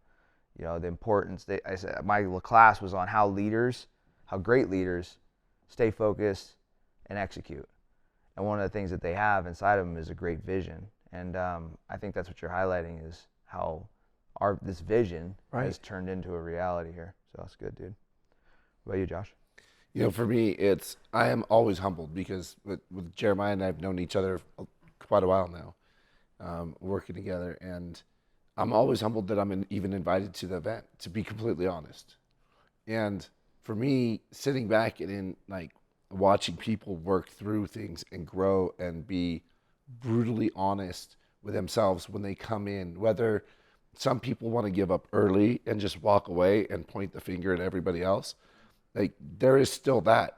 The importance, I said my class was on how great leaders stay focused and execute. And one of the things that they have inside of them is a great vision. And I think that's what you're highlighting, is how this vision has turned into a reality here. So that's good, dude. What about you, Josh? For me, I am always humbled because with Jeremiah and I have known each other quite a while now, working together, and I'm always humbled that I'm even invited to the event, to be completely honest. And for me, sitting back and watching people work through things and grow and be brutally honest with themselves when they come in, whether some people want to give up early and just walk away and point the finger at everybody else, there is still that.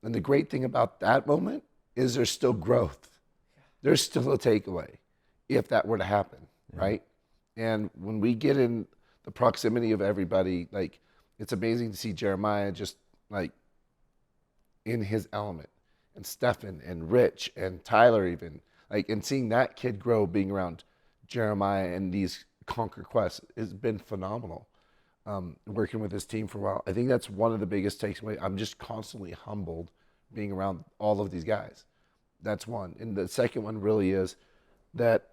And the great thing about that moment is there's still growth. There's still a takeaway if that were to happen, right? And when we get in the proximity of everybody, it's amazing to see Jeremiah just in his element, and Stephan and Rich and Tyler even, and seeing that kid grow being around Jeremiah and these Conquer quests has been phenomenal. Working with this team for a while, I think that's one of the biggest takeaways. I'm just constantly humbled being around all of these guys. That's one. And the second one really is that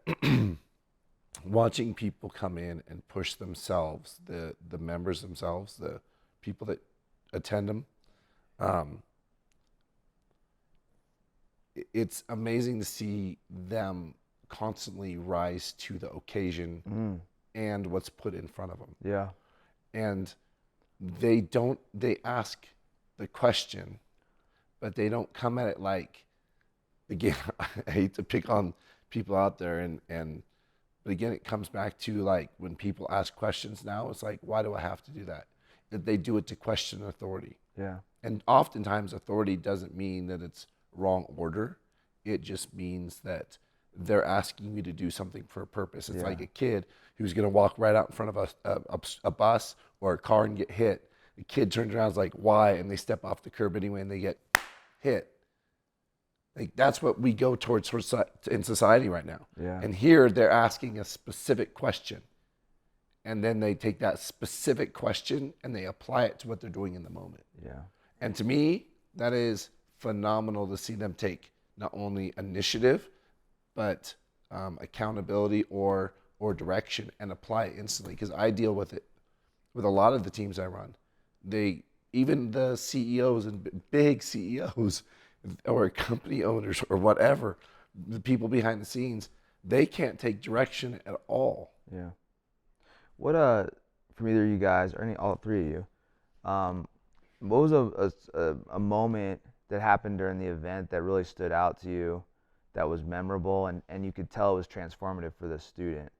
watching people come in and push themselves, the members themselves, the people that attend them, it's amazing to see them constantly rise to the occasion and what's put in front of them. Yeah. And they ask the question, but they don't come at it again, I hate to pick on people out there, but again, it comes back to when people ask questions now, it's why do I have to do that? They do it to question authority. Yeah. And oftentimes authority doesn't mean that it's wrong order. It just means that they're asking you to do something for a purpose. It's like a kid who's going to walk right out in front of a bus or a car and get hit. The kid turns around and is like, why? And they step off the curb anyway and they get hit. Like, that's what we go towards in society right now. Yeah. And here they're asking a specific question. And then they take that specific question and they apply it to what they're doing in the moment. Yeah. And to me, that is phenomenal to see them take not only initiative, but accountability or direction and apply it instantly. Because I deal with it with a lot of the teams I run. Even the CEOs and big CEOs or company owners or whatever, the people behind the scenes, they can't take direction at all. Yeah. What from either of you guys or all three of you, what was a moment that happened during the event that really stood out to you, that was memorable and you could tell it was transformative for the student?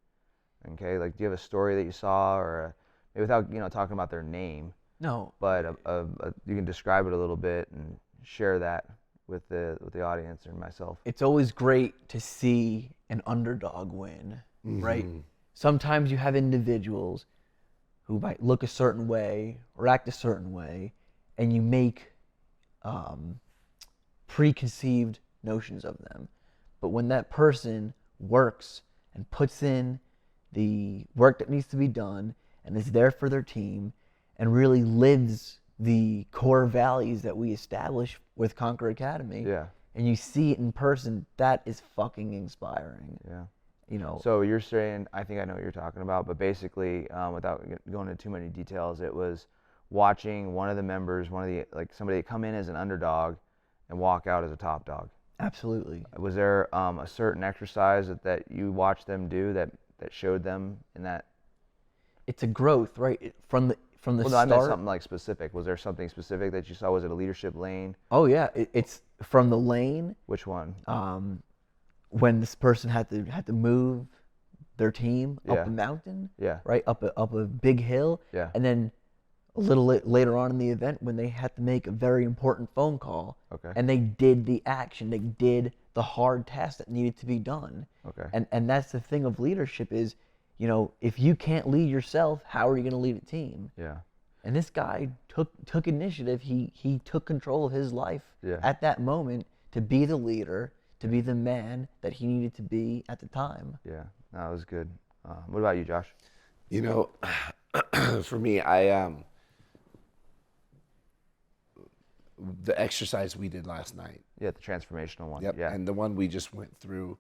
Okay, like, do you have a story that you saw, or maybe without talking about their name? No. But you can describe it a little bit and share that with the audience and myself. It's always great to see an underdog win, right? Sometimes you have individuals who might look a certain way or act a certain way, and you make preconceived notions of them. But when that person works and puts in the work that needs to be done and is there for their team and really lives the core values that we establish with Conquer Academy, and you see it in person, that is fucking inspiring. Yeah. So you're saying, I think I know what you're talking about, but basically, without going into too many details, it was watching one of the members, somebody come in as an underdog and walk out as a top dog. Absolutely. Was there a certain exercise that you watched them do that showed them in that? It's a growth, right? From the Well, start. I meant something like specific. Was there something specific that you saw? Was it a leadership lane? Oh yeah, it's from the lane. Which one? When this person had to move their team up a mountain, right, up a big hill, and then a little later on in the event when they had to make a very important phone call, and they did the action, they did the hard task that needed to be done. And that's the thing of leadership is, if you can't lead yourself, how are you going to lead a team? And this guy took initiative. He took control of his life at that moment to be the leader, to be the man that he needed to be at the time. Yeah, that was good. What about you, Josh? For me, the exercise we did last night. Yeah, the transformational one. Yep. Yeah. And the one we just went through,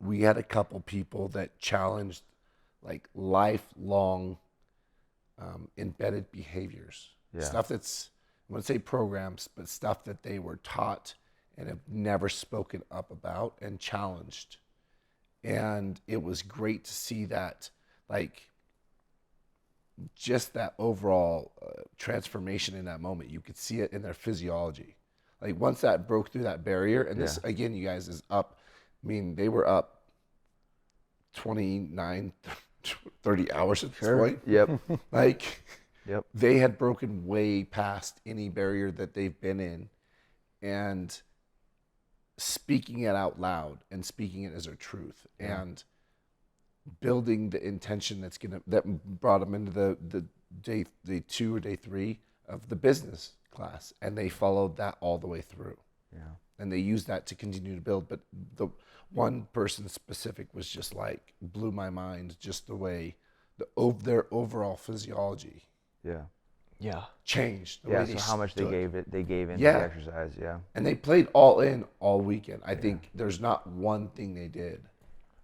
we had a couple people that challenged like lifelong embedded behaviors. Stuff that's, I wouldn't say programs, but stuff that they were taught and have never spoken up about and challenged. And it was great to see that, like, just that overall transformation in that moment. You could see it in their physiology. Like, once that broke through that barrier, and this, again, you guys, is up, I mean, they were up 29, 30 hours at this point. Yep. Like, they had broken way past any barrier that they've been in, and speaking it out loud and speaking it as their truth, and building the intention that brought them into the day 2 or day 3 of the business class, and they followed that all the way through. And they used that to continue to build. But the one person specific was just like, blew my mind, just the way their overall physiology changed. The way they so how much stood. they gave into the exercise. And they played all in all weekend. I think there's not one thing they did.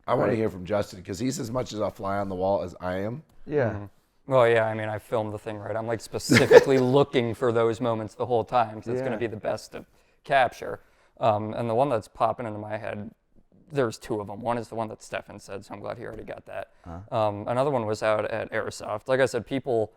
I want to hear from Justin, because he's as much as a fly on the wall as I am. Well, yeah, I mean, I filmed the thing, right? I'm like specifically looking for those moments the whole time, because it's going to be the best to capture. And the one that's popping into my head, there's 2 of them. One is the one that Stephan said, so I'm glad he already got that. Another one was out at Airsoft. Like I said, people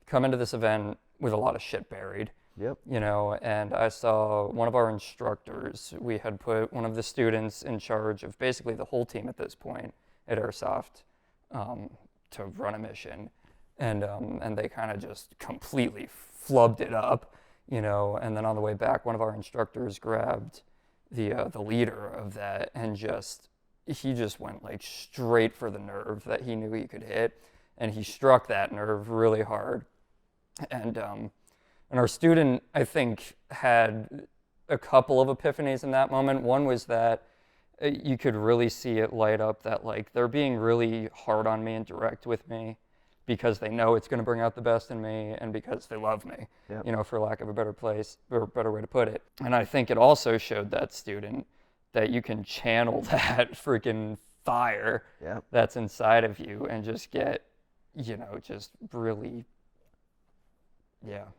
come into this event with a lot of shit buried. And I saw one of our instructors, we had put one of the students in charge of basically the whole team at this point at Airsoft to run a mission. and they kind of just completely flubbed it up, you know. And then on the way back, one of our instructors grabbed the leader of that, and he just went like straight for the nerve that he knew he could hit, and he struck that nerve really hard. And our student, I think, had a couple of epiphanies in that moment. One was that you could really see it light up that like they're being really hard on me and direct with me because they know it's going to bring out the best in me and because they love me, you know, for lack of a better way to put it. And I think it also showed that student that you can channel that freaking fire that's inside of you and just get, you know, just really,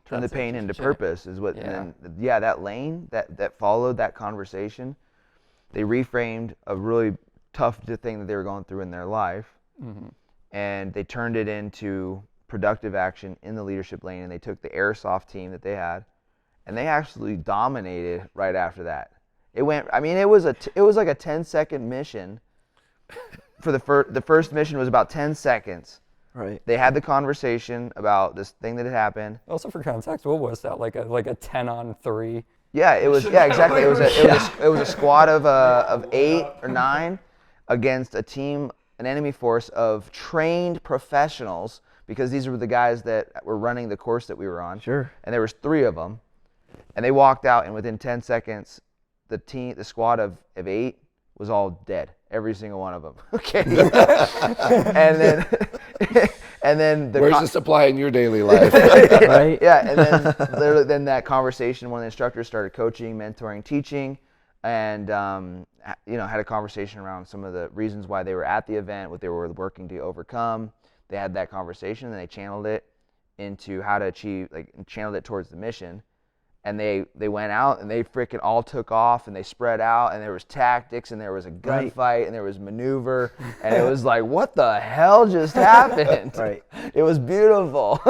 turn the pain into purpose is what, and then, that lane that followed that conversation, they reframed a really tough thing that they were going through in their life, and they turned it into productive action in the leadership lane, and they took the airsoft team that they had, and they absolutely dominated right after that. It went, I mean, it was like a 10-second mission. For the first mission was about 10 seconds. Right. They had the conversation about this thing that had happened. Also, for context, what was that? Like a 10-on-3? Yeah, it was. Yeah, exactly. It was a squad of 8 or 9 against an enemy force of trained professionals, because these were the guys that were running the course that we were on. Sure. And there was 3 of them, and they walked out, and within 10 seconds, the squad of 8 was all dead. Every single one of them. Okay. and then where's the supply in your daily life? Right. Yeah, and then that conversation, one of the instructors started coaching, mentoring, teaching, and had a conversation around some of the reasons why they were at the event, what they were working to overcome. They had that conversation, and they channeled it into how to achieve, channeled it towards the mission. And they went out and they freaking all took off and they spread out, and there was tactics and there was a gunfight and there was maneuver, and it was like, what the hell just happened? Right. It was beautiful.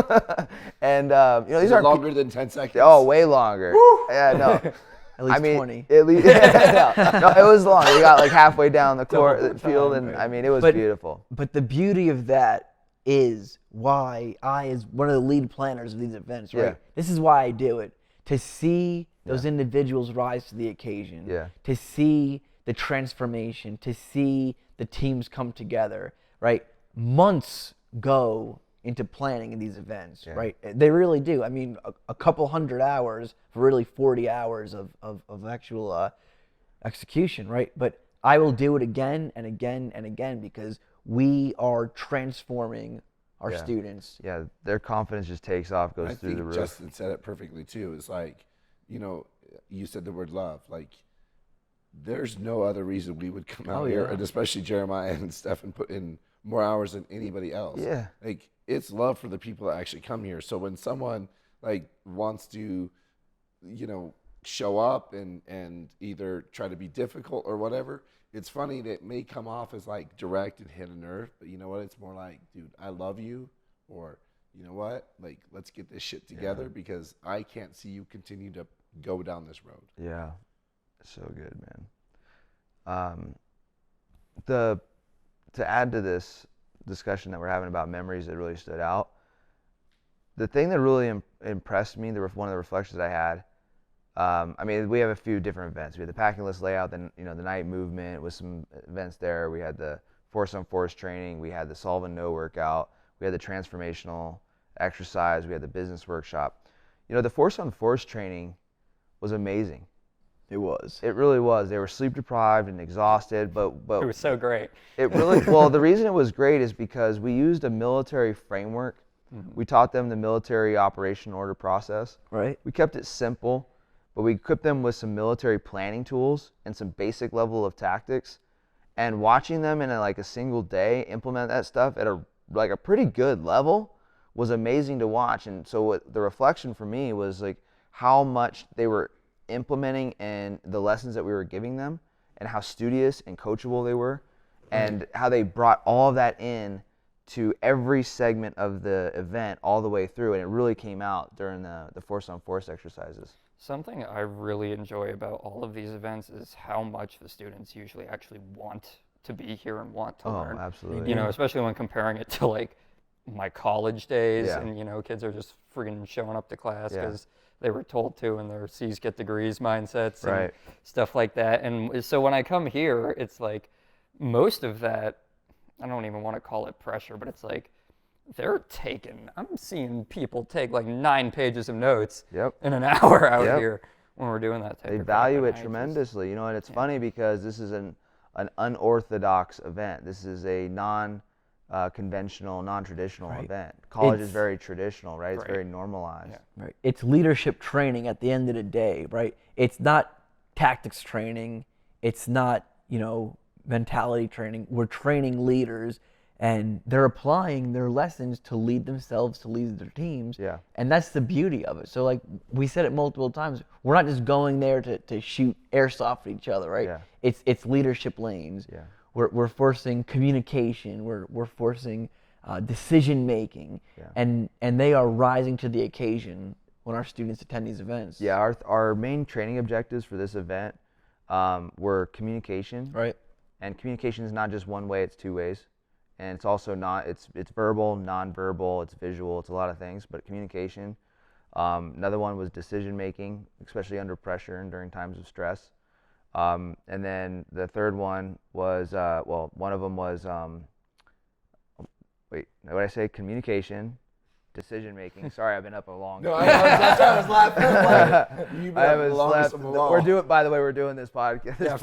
And these are longer than 10 seconds. Oh, way longer. Woo! Yeah, no. At least 20. At least, no, it was long. We got like halfway down the field, and I mean, it was beautiful. But the beauty of that is why I, as one of the lead planners of these events, right? Yeah. This is why I do it. To see those individuals rise to the occasion, to see the transformation, to see the teams come together, right? Months go into planning in these events, right? They really do. I mean, a couple hundred hours for really 40 hours of actual execution, right? But I will do it again and again and again because we are transforming our students. Yeah, their confidence just takes off, goes through the roof. Justin said it perfectly too. It's like, you said the word love. Like, there's no other reason we would come out here, and especially Jeramiah and Stephan put in more hours than anybody else. Yeah. Like, it's love for the people that actually come here. So when someone wants to, show up and either try to be difficult or whatever, it's funny that it may come off as direct and hit a nerve, but you know what? It's more like, dude, I love you, or you know what? Let's get this shit together because I can't see you continue to go down this road. Yeah, so good, man. To add to this discussion that we're having about memories that really stood out, the thing that really impressed me, one of the reflections I had, we have a few different events. We had the packing list layout, then the night movement with some events there. We had the force on force training. We had the solve and know workout. We had the transformational exercise. We had the business workshop. The force on force training was amazing. It was. It really was. They were sleep deprived and exhausted, but it was so great. It really the reason it was great is because we used a military framework. Mm-hmm. We taught them the military operation order process. Right. We kept it simple, but we equipped them with some military planning tools and some basic level of tactics. And watching them in a single day implement that stuff at a pretty good level was amazing to watch. And so the reflection for me was how much they were implementing and the lessons that we were giving them, and how studious and coachable they were, and how they brought all of that in to every segment of the event all the way through, and it really came out during the force on force exercises. Something I really enjoy about all of these events is how much the students usually actually want to be here and want to learn. Oh, absolutely. Especially when comparing it to my college days, and kids are just freaking showing up to class because they were told to, and their C's get degrees mindsets and stuff like that. And so when I come here, it's like most of that, I don't even want to call it pressure, but it's like I'm seeing people take like 9 pages of notes in an hour out here when we're doing that type of crap. They value it tremendously, and it's funny because this is an unorthodox event. This is a non-conventional, non-traditional event. College is very traditional, right? It's very normalized. Right. It's leadership training at the end of the day, right? It's not tactics training. It's not, mentality training. We're training leaders, and they're applying their lessons to lead themselves, to lead their teams. Yeah. And that's the beauty of it. So like we said it multiple times, we're not just going there to shoot airsoft at each other, right? Yeah. It's leadership lanes. Yeah. We're forcing communication. We're forcing decision making, and they are rising to the occasion when our students attend these events. Yeah, our main training objectives for this event were communication. Right. And communication is not just one way; it's 2 ways, and it's also not. It's verbal, non-verbal, it's visual, it's a lot of things. But communication. Another one was decision making, especially under pressure and during times of stress. And then the third one was, one of them was, what did I say? Communication, decision making. Sorry, I've been up a long time. No, that's why I was laughing. You've been up the longest of them all. By the way, we're doing this podcast.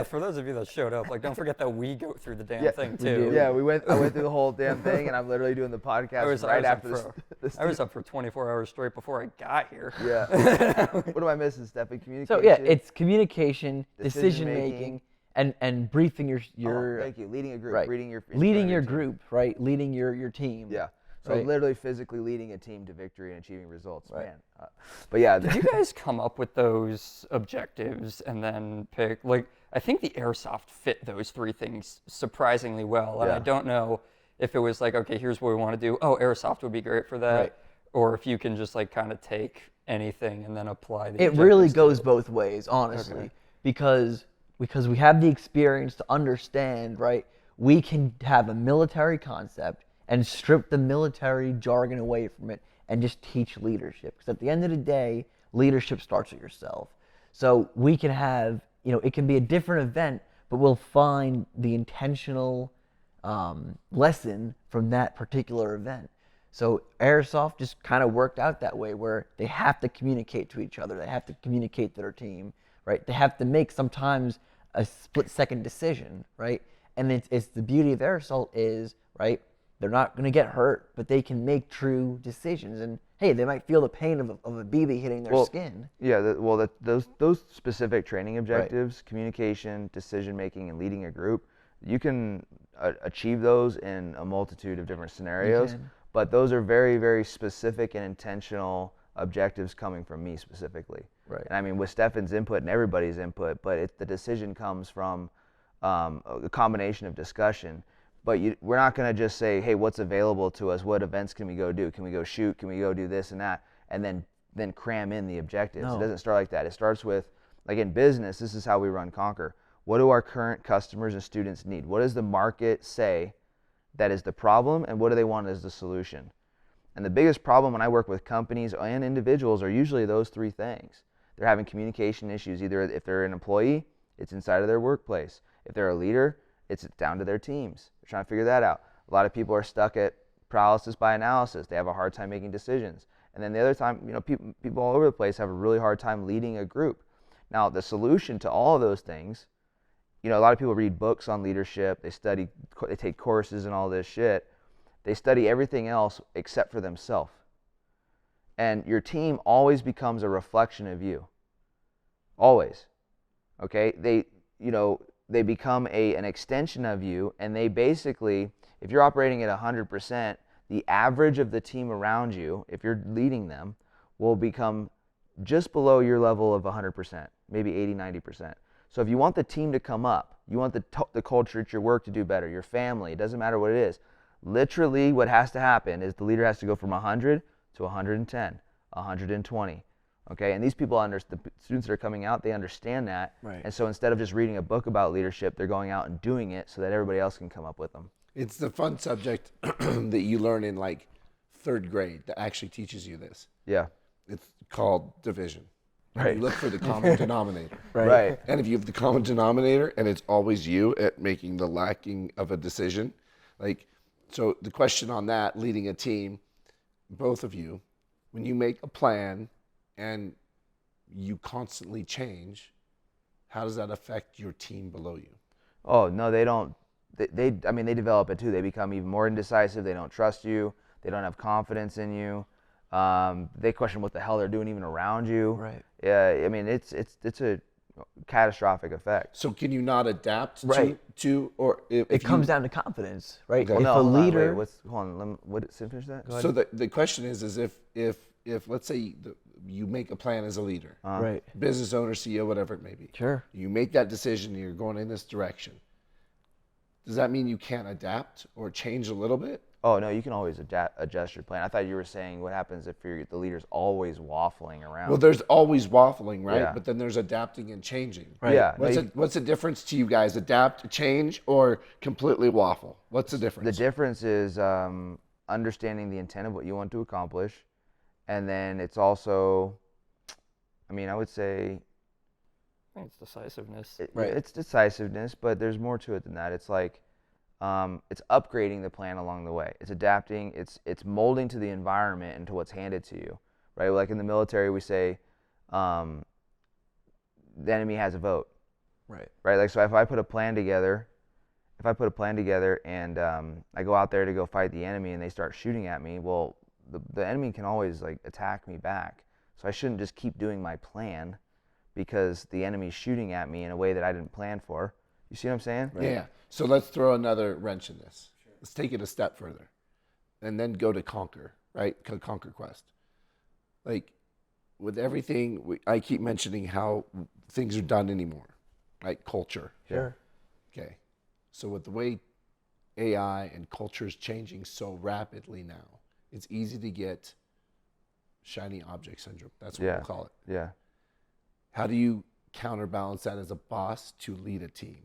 For those of you that showed up, like, don't forget that we go through the damn thing too. Yeah, I went through the whole damn thing, and I'm literally doing the podcast right after this. I was up for 24 hours straight before I got here. Yeah. What am I missing, Stephan? Communication. So yeah, it's communication, decision making, and briefing your thank you. Leading a group. Right. Leading your group, right? Leading your team. Yeah. So literally physically leading a team to victory and achieving results, man. But yeah. Did you guys come up with those objectives and then pick, like, I think the airsoft fit those 3 things surprisingly well. And I don't know if it was like, okay, here's what we want to do. Oh, airsoft would be great for that. Right. Or if you can just like kind of take anything and then apply the It really goes both ways, honestly, because we have the experience to understand, right? We can have a military concept and strip the military jargon away from it and just teach leadership. Because at the end of the day, leadership starts with yourself. So we can have, it can be a different event, but we'll find the intentional lesson from that particular event. So airsoft just kind of worked out that way, where they have to communicate to each other. They have to communicate to their team, right? They have to make sometimes a split-second decision, right? And it's the beauty of airsoft is, right, they're not going to get hurt, but they can make true decisions. And hey, they might feel the pain of a BB hitting their skin. Yeah, those specific training objectives, communication, decision making, and leading a group, you can achieve those in a multitude of different scenarios. But those are very, very specific and intentional objectives coming from me specifically. Right. And I mean, with Stephan's input and everybody's input, but the decision comes from a combination of discussion. But we're not going to just say, hey, what's available to us? What events can we go do? Can we go shoot? Can we go do this and that? And then cram in the objectives. No. It doesn't start like that. It starts with, like in business, this is how we run Conquer. What do our current customers and students need? What does the market say that is the problem, and what do they want as the solution? And the biggest problem when I work with companies and individuals are usually those 3 things. They're having communication issues. Either if they're an employee, it's inside of their workplace. If they're a leader, it's down to their teams. They're trying to figure that out. A lot of people are stuck at paralysis by analysis. They have a hard time making decisions. And then the other time, people all over the place have a really hard time leading a group. Now, the solution to all of those things, a lot of people read books on leadership. They take courses and all this shit. They study everything else except for themselves. And your team always becomes a reflection of you. Always. Okay? They become an extension of you, and they basically, if you're operating at 100%, the average of the team around you, if you're leading them, will become just below your level of 100%, maybe 80, 90%. So if you want the team to come up, you want the culture at your work to do better, your family, it doesn't matter what it is. Literally what has to happen is the leader has to go from 100 to 110, 120. Okay, and these people, the students that are coming out, they understand that. Right. And so instead of just reading a book about leadership, they're going out and doing it so that everybody else can come up with them. It's the fun subject that you learn in like 3rd grade that actually teaches you this. Yeah. It's called division. Right. You look for the common denominator. Right. And if you have the common denominator and it's always you at making the lacking of a decision, like, so the question on that, leading a team, both of you, when you make a plan and you constantly change, how does that affect your team below you? Oh, no, they don't. They develop it too. They become even more indecisive. They don't trust you. They don't have confidence in you. They question what the hell they're doing even around you. Right. Yeah, I mean, it's a catastrophic effect. So can you not adapt Right. to or if It comes you, down to confidence, right? Okay. If No, a hold on, leader, wait, hold on, what, finish that? So the question is if let's say you make a plan as a leader, right? business owner, CEO, whatever it may be. Sure. You make that decision and you're going in this direction. Does that mean you can't adapt or change a little bit? Oh, no, you can always adjust your plan. I thought you were saying what happens if the leader's always waffling around. Well, there's always waffling, right? Yeah. But then there's adapting and changing. Right. Yeah. What's the difference to you guys? Adapt, change, or completely waffle? What's the difference? The difference is understanding the intent of what you want to accomplish. And then it's also, I would say, I think it's decisiveness. it's decisiveness, but there's more to it than that. It's like, it's upgrading the plan along the way. It's adapting. It's molding to the environment and to what's handed to you, right? Like in the military, we say, the enemy has a vote, Right. right? Like, so if I put a plan together, and I go out there to go fight the enemy and they start shooting at me, well, the enemy can always like attack me back. So I shouldn't just keep doing my plan because the enemy's shooting at me in a way that I didn't plan for. You see what I'm saying? Right. Yeah. So let's throw another wrench in this. Sure. Let's take it a step further and then go to conquer, right? Conquer quest. Like with everything, I keep mentioning how things are done anymore, right? Culture. Sure. Okay. So with the way AI and culture is changing so rapidly now, it's easy to get shiny object syndrome. That's what we'll call it. Yeah. How do you counterbalance that as a boss to lead a team?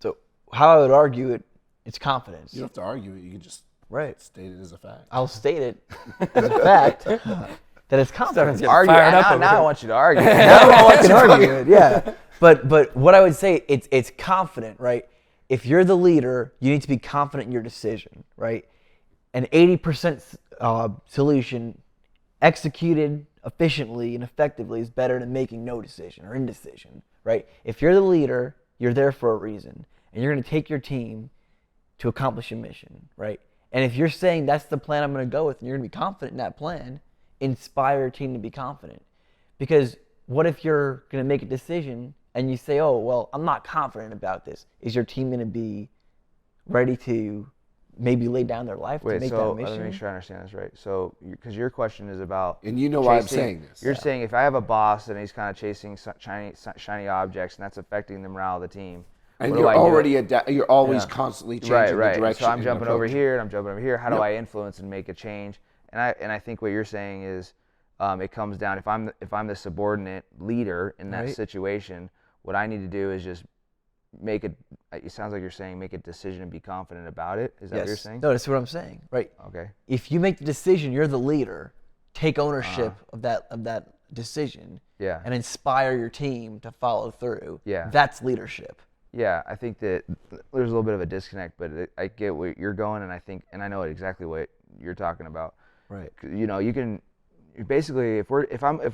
So how I would argue it, it's confidence. You don't have to argue it. You can just state it as a fact. I'll state it as a fact that it's confidence. Argue. Now I want you to argue. Now I can argue it. Yeah. But what I would say, it's confident, right? If you're the leader, you need to be confident in your decision, right? An 80% solution executed efficiently and effectively is better than making no decision or indecision, right? If you're the leader, you're there for a reason, and you're going to take your team to accomplish a mission, right? And if you're saying that's the plan I'm going to go with, and you're going to be confident in that plan, inspire your team to be confident. Because what if you're going to make a decision and you say, oh, well, I'm not confident about this? Is your team going to be ready to maybe lay down their life to make that mission? Let me make sure I understand this right. So, because your question is about, and you know why I'm saying this. You're saying if I have a boss and he's kind of chasing shiny objects and that's affecting the morale of the team, and you're always constantly changing the direction. So I'm jumping over here and I'm jumping over here. How do I influence and make a change? And I think what you're saying is, it comes down, if I'm the subordinate leader in that situation, what I need to do is just make it sounds like you're saying make a decision and be confident about it. Is that what you're saying? No, that's what I'm saying. Right. Okay. If you make the decision, you're the leader. Take ownership of that decision. Yeah. And inspire your team to follow through. Yeah. That's leadership. Yeah, I think that there's a little bit of a disconnect, but I get where you're going, and I know exactly what you're talking about. Right. You know, you can basically if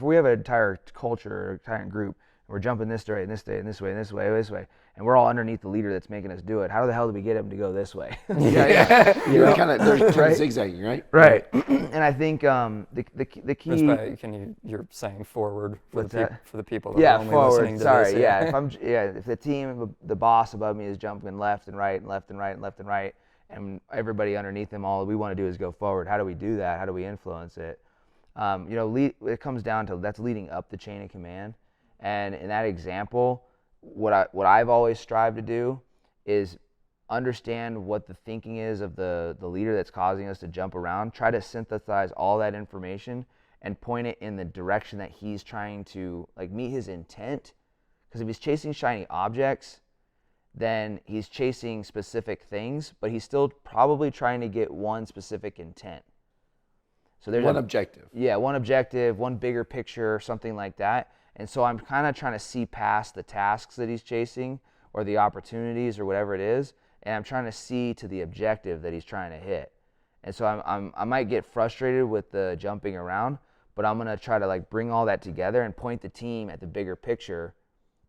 we have an entire culture or entire group, and we're jumping this way, this way, and we're all underneath the leader that's making us do it. How the hell do we get him to go this way? You're kind of zigzagging, right? Right. And I think the key. You're saying forward for the people that are only forward. listening to Sorry, this. If the team, the boss above me is jumping left and right and left and right and left and right, and everybody underneath them, all we want to do is go forward. How do we do that? How do we influence it? It comes down to that's leading up the chain of command. And in that example, what I've always strived to do is understand what the thinking is of the leader that's causing us to jump around, try to synthesize all that information and point it in the direction that he's trying to meet his intent. Because if he's chasing shiny objects, then he's chasing specific things, but he's still probably trying to get one specific intent. So there's one objective. Yeah, one objective, one bigger picture, something like that. And so I'm kind of trying to see past the tasks that he's chasing or the opportunities or whatever it is, and I'm trying to see to the objective that he's trying to hit. And so I might get frustrated with the jumping around, but I'm gonna try to like bring all that together and point the team at the bigger picture,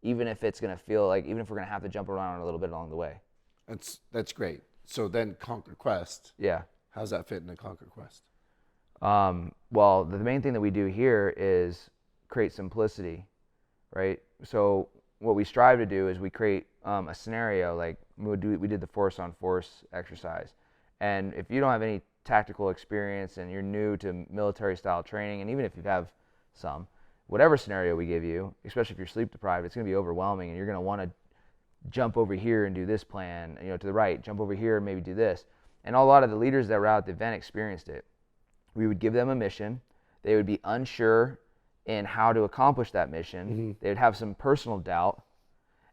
even if it's gonna feel like, even if we're gonna have to jump around a little bit along the way. That's great. So then Conquer Quest. Yeah. How's that fit into Conquer Quest? Well, the main thing that we do here is create simplicity, right? So what we strive to do is we create a scenario, like we did the force on force exercise. And if you don't have any tactical experience and you're new to military style training, and even if you have some, whatever scenario we give you, especially if you're sleep deprived, it's going to be overwhelming, and you're going to want to jump over here and do this plan, to the right, jump over here and maybe do this. And a lot of the leaders that were out at the event experienced it. We would give them a mission. They would be unsure in how to accomplish that mission. Mm-hmm. They would have some personal doubt.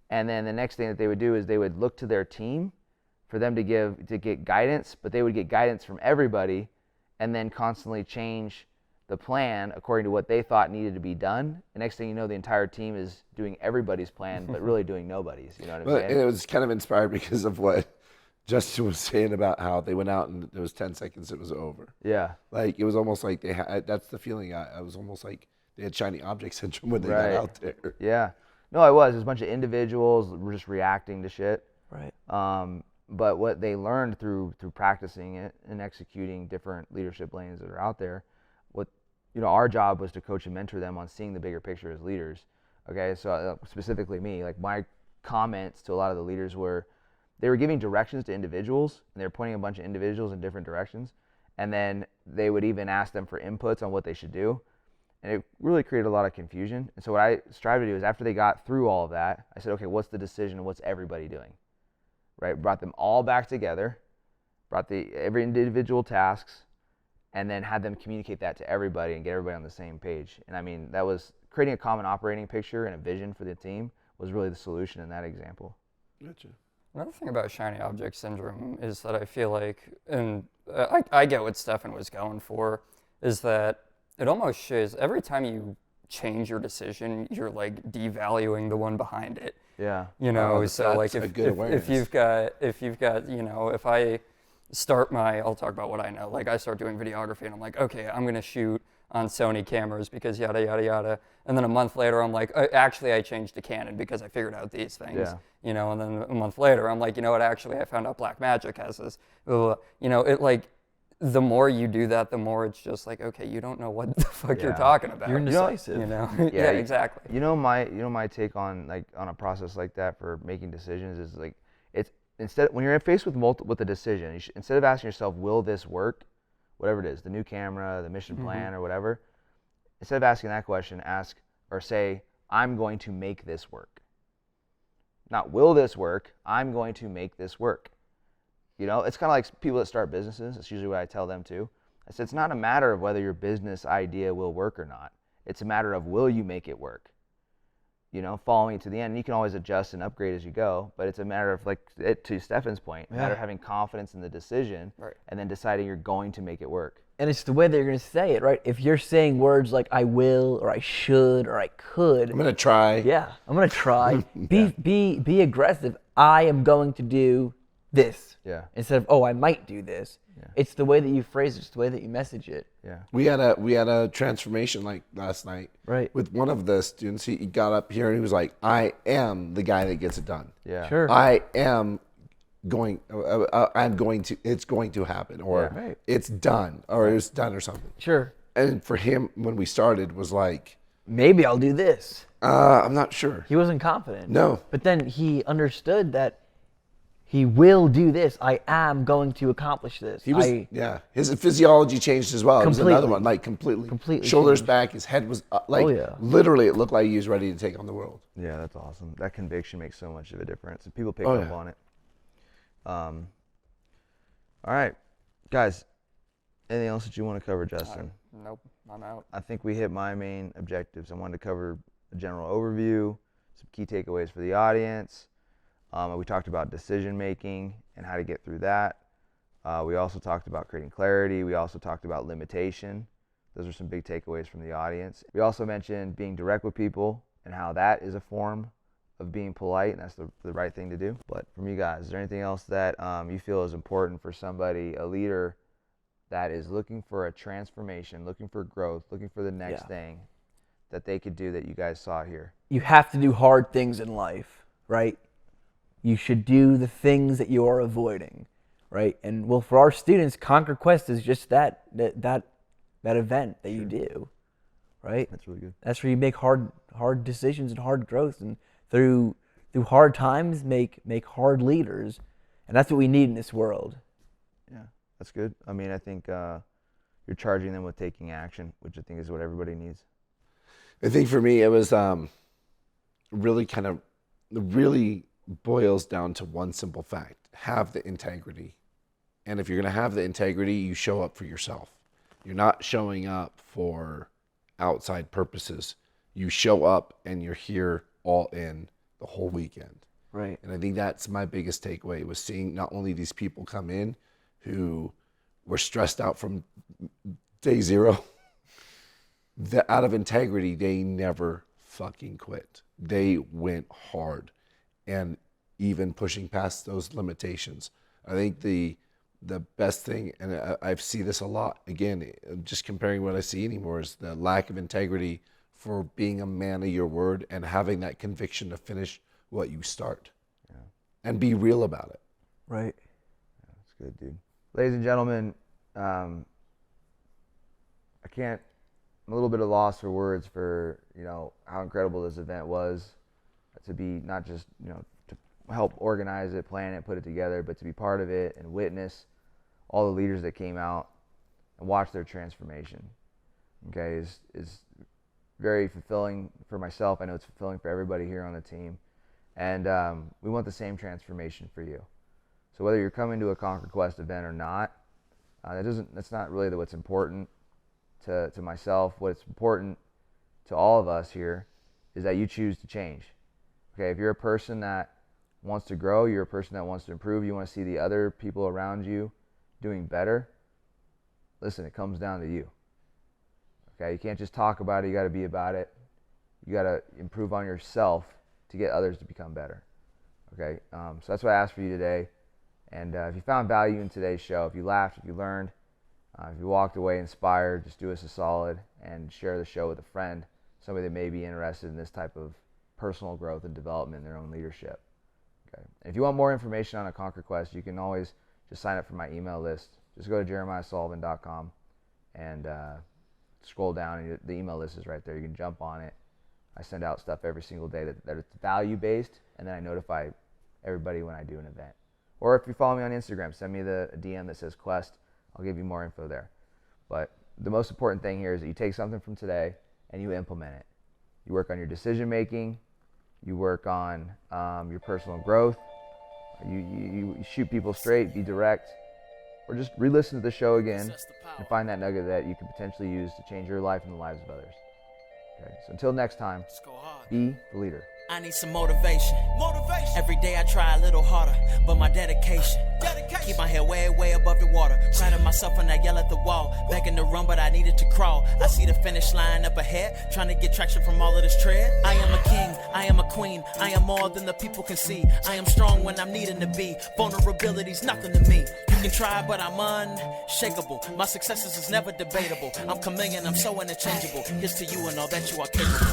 And then the next thing that they would do is they would look to their team for them to get guidance, but they would get guidance from everybody and then constantly change the plan according to what they thought needed to be done. The next thing you know, the entire team is doing everybody's plan, but really doing nobody's. You know what I'm saying? And it was kind of inspired because of what Justin was saying about how they went out and it was 10 seconds, it was over. Yeah. Like, it was almost like they had, that's the feeling I was almost like they had shiny object syndrome when they got out there. Yeah. No, it was. It was a bunch of individuals just reacting to shit. Right. But what they learned through practicing it and executing different leadership lanes that are out there, our job was to coach and mentor them on seeing the bigger picture as leaders. Okay, so specifically me, like my comments to a lot of the leaders were, they were giving directions to individuals, and they were pointing a bunch of individuals in different directions, and then they would even ask them for inputs on what they should do, and it really created a lot of confusion. And so what I strive to do is, after they got through all of that, I said, okay, what's the decision and what's everybody doing? Right? Brought them all back together, brought every individual tasks, and then had them communicate that to everybody and get everybody on the same page. And I mean, that was creating a common operating picture and a vision for the team was really the solution in that example. Gotcha. Another thing about shiny object syndrome is that I feel like, and I get what Stephan was going for, is that it almost shows every time you change your decision, you're like devaluing the one behind it. Yeah. So like if you've got, if I start I'll talk about what I know. Like I start doing videography and I'm like, okay, I'm going to shoot on Sony cameras because yada, yada, yada. And then a month later, I'm like, actually, I changed to Canon because I figured out these things. Yeah. And then a month later, I'm like, actually, I found out Blackmagic has this. It like, the more you do that, the more it's just like, okay, you don't know what the fuck you're talking about. You're indecisive. Yeah, exactly. My take on a process like that for making decisions is like, when you're faced with a decision, instead of asking yourself, will this work? Whatever it is, the new camera, the mission plan, or whatever, instead of asking that question, ask or say, I'm going to make this work. Not will this work, I'm going to make this work. It's kind of like people that start businesses. It's usually what I tell them too. I said, it's not a matter of whether your business idea will work or not. It's a matter of, will you make it work? Following it to the end. You can always adjust and upgrade as you go, but it's a matter of, to Stephan's point, a matter of having confidence in the decision, right, and then deciding you're going to make it work. And it's the way that you're going to say it, right? If you're saying words like I will, or I should, or I could. I'm going to try. Yeah, I'm going to try. Be aggressive. I am going to do this. Yeah. Instead of, I might do this. Yeah. It's the way that you phrase it. It's the way that you message it. Yeah. We had a transformation like last night. Right. With one of the students. He got up here and he was like, I am the guy that gets it done. Yeah. Sure. I am going, it's going to happen, or it's done, or it's done, or something. Sure. And for him, when we started, was like, maybe I'll do this. I'm not sure. He wasn't confident. No. But then he understood that he will do this. I am going to accomplish this. He was, his physiology changed as well. Completely. It was another one, like completely shoulders changed. back, his head was literally, it looked like he was ready to take on the world. Yeah, that's awesome. That conviction makes so much of a difference, and people pick up on it. All right, guys, anything else that you want to cover, Justin? Nope, I'm out. I think we hit my main objectives. I wanted to cover a general overview, some key takeaways for the audience. We talked about decision making and how to get through that. We also talked about creating clarity. We also talked about limitation. Those are some big takeaways from the audience. We also mentioned being direct with people and how that is a form of being polite, and that's the right thing to do. But from you guys, is there anything else that you feel is important for somebody, a leader that is looking for a transformation, looking for growth, looking for the next thing that they could do that you guys saw here? You have to do hard things in life, right? You should do the things that you are avoiding, right? And well, for our students, Conquer Quest is just that event that you do, right? That's really good. That's where you make hard decisions and hard growth, and through hard times make hard leaders, and that's what we need in this world. Yeah, that's good. I mean, I think you're charging them with taking action, which I think is what everybody needs. I think for me, it was really boils down to one simple fact: have the integrity. And if you're going to have the integrity, you show up for yourself. You're not showing up for outside purposes. You show up and you're here all in the whole weekend. Right. And I think that's my biggest takeaway, was seeing not only these people come in who were stressed out from day zero, that out of integrity, they never fucking quit. They went hard, and even pushing past those limitations. I think the best thing, and I see this a lot, again, just comparing what I see anymore, is the lack of integrity for being a man of your word and having that conviction to finish what you start. Yeah. And be real about it. Right. Yeah, that's good, dude. Ladies and gentlemen, I'm a little bit at a loss for words for, how incredible this event was, to be not just, to help organize it, plan it, put it together, but to be part of it and witness all the leaders that came out and watch their transformation. Okay, is very fulfilling for myself. I know it's fulfilling for everybody here on the team, and we want the same transformation for you. So whether you're coming to a Conquer Quest event or not, that's not really what's important to myself. What's important to all of us here is that you choose to change. Okay, if you're a person that wants to grow, you're a person that wants to improve, you want to see the other people around you doing better, listen, it comes down to you. Okay, you can't just talk about it, you got to be about it. You got to improve on yourself to get others to become better. Okay, so that's what I asked for you today. And if you found value in today's show, if you laughed, if you learned, if you walked away inspired, just do us a solid and share the show with a friend, somebody that may be interested in this type of personal growth and development in their own leadership. Okay. And if you want more information on a Conquer Quest, you can always just sign up for my email list. Just go to jeramiahsolven.com and scroll down, and the email list is right there. You can jump on it. I send out stuff every single day that it's value-based, and then I notify everybody when I do an event. Or if you follow me on Instagram, send me a DM that says Quest. I'll give you more info there. But the most important thing here is that you take something from today and you implement it. You work on your decision making. You work on your personal growth. You shoot people straight, be direct. Or just re-listen to the show again and find that nugget that you could potentially use to change your life and the lives of others. Okay, so until next time, be the leader. I need some motivation. Every day I try a little harder, but my dedication. Keep my head way, way above the water. Proud of myself when I yell at the wall. Begging to run, but I needed to crawl. I see the finish line up ahead, trying to get traction from all of this tread. I am a king, I am a queen. I am more than the people can see. I am strong when I'm needing to be. Vulnerability's nothing to me. You can try, but I'm unshakable. My successes is never debatable. I'm chameleon, I'm so interchangeable. Here's to you and all that you are capable.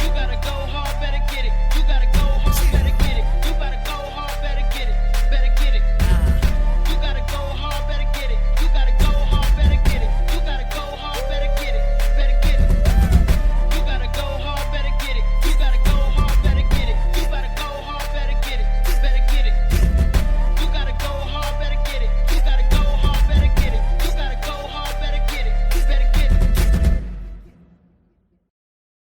You gotta go hard, better get it.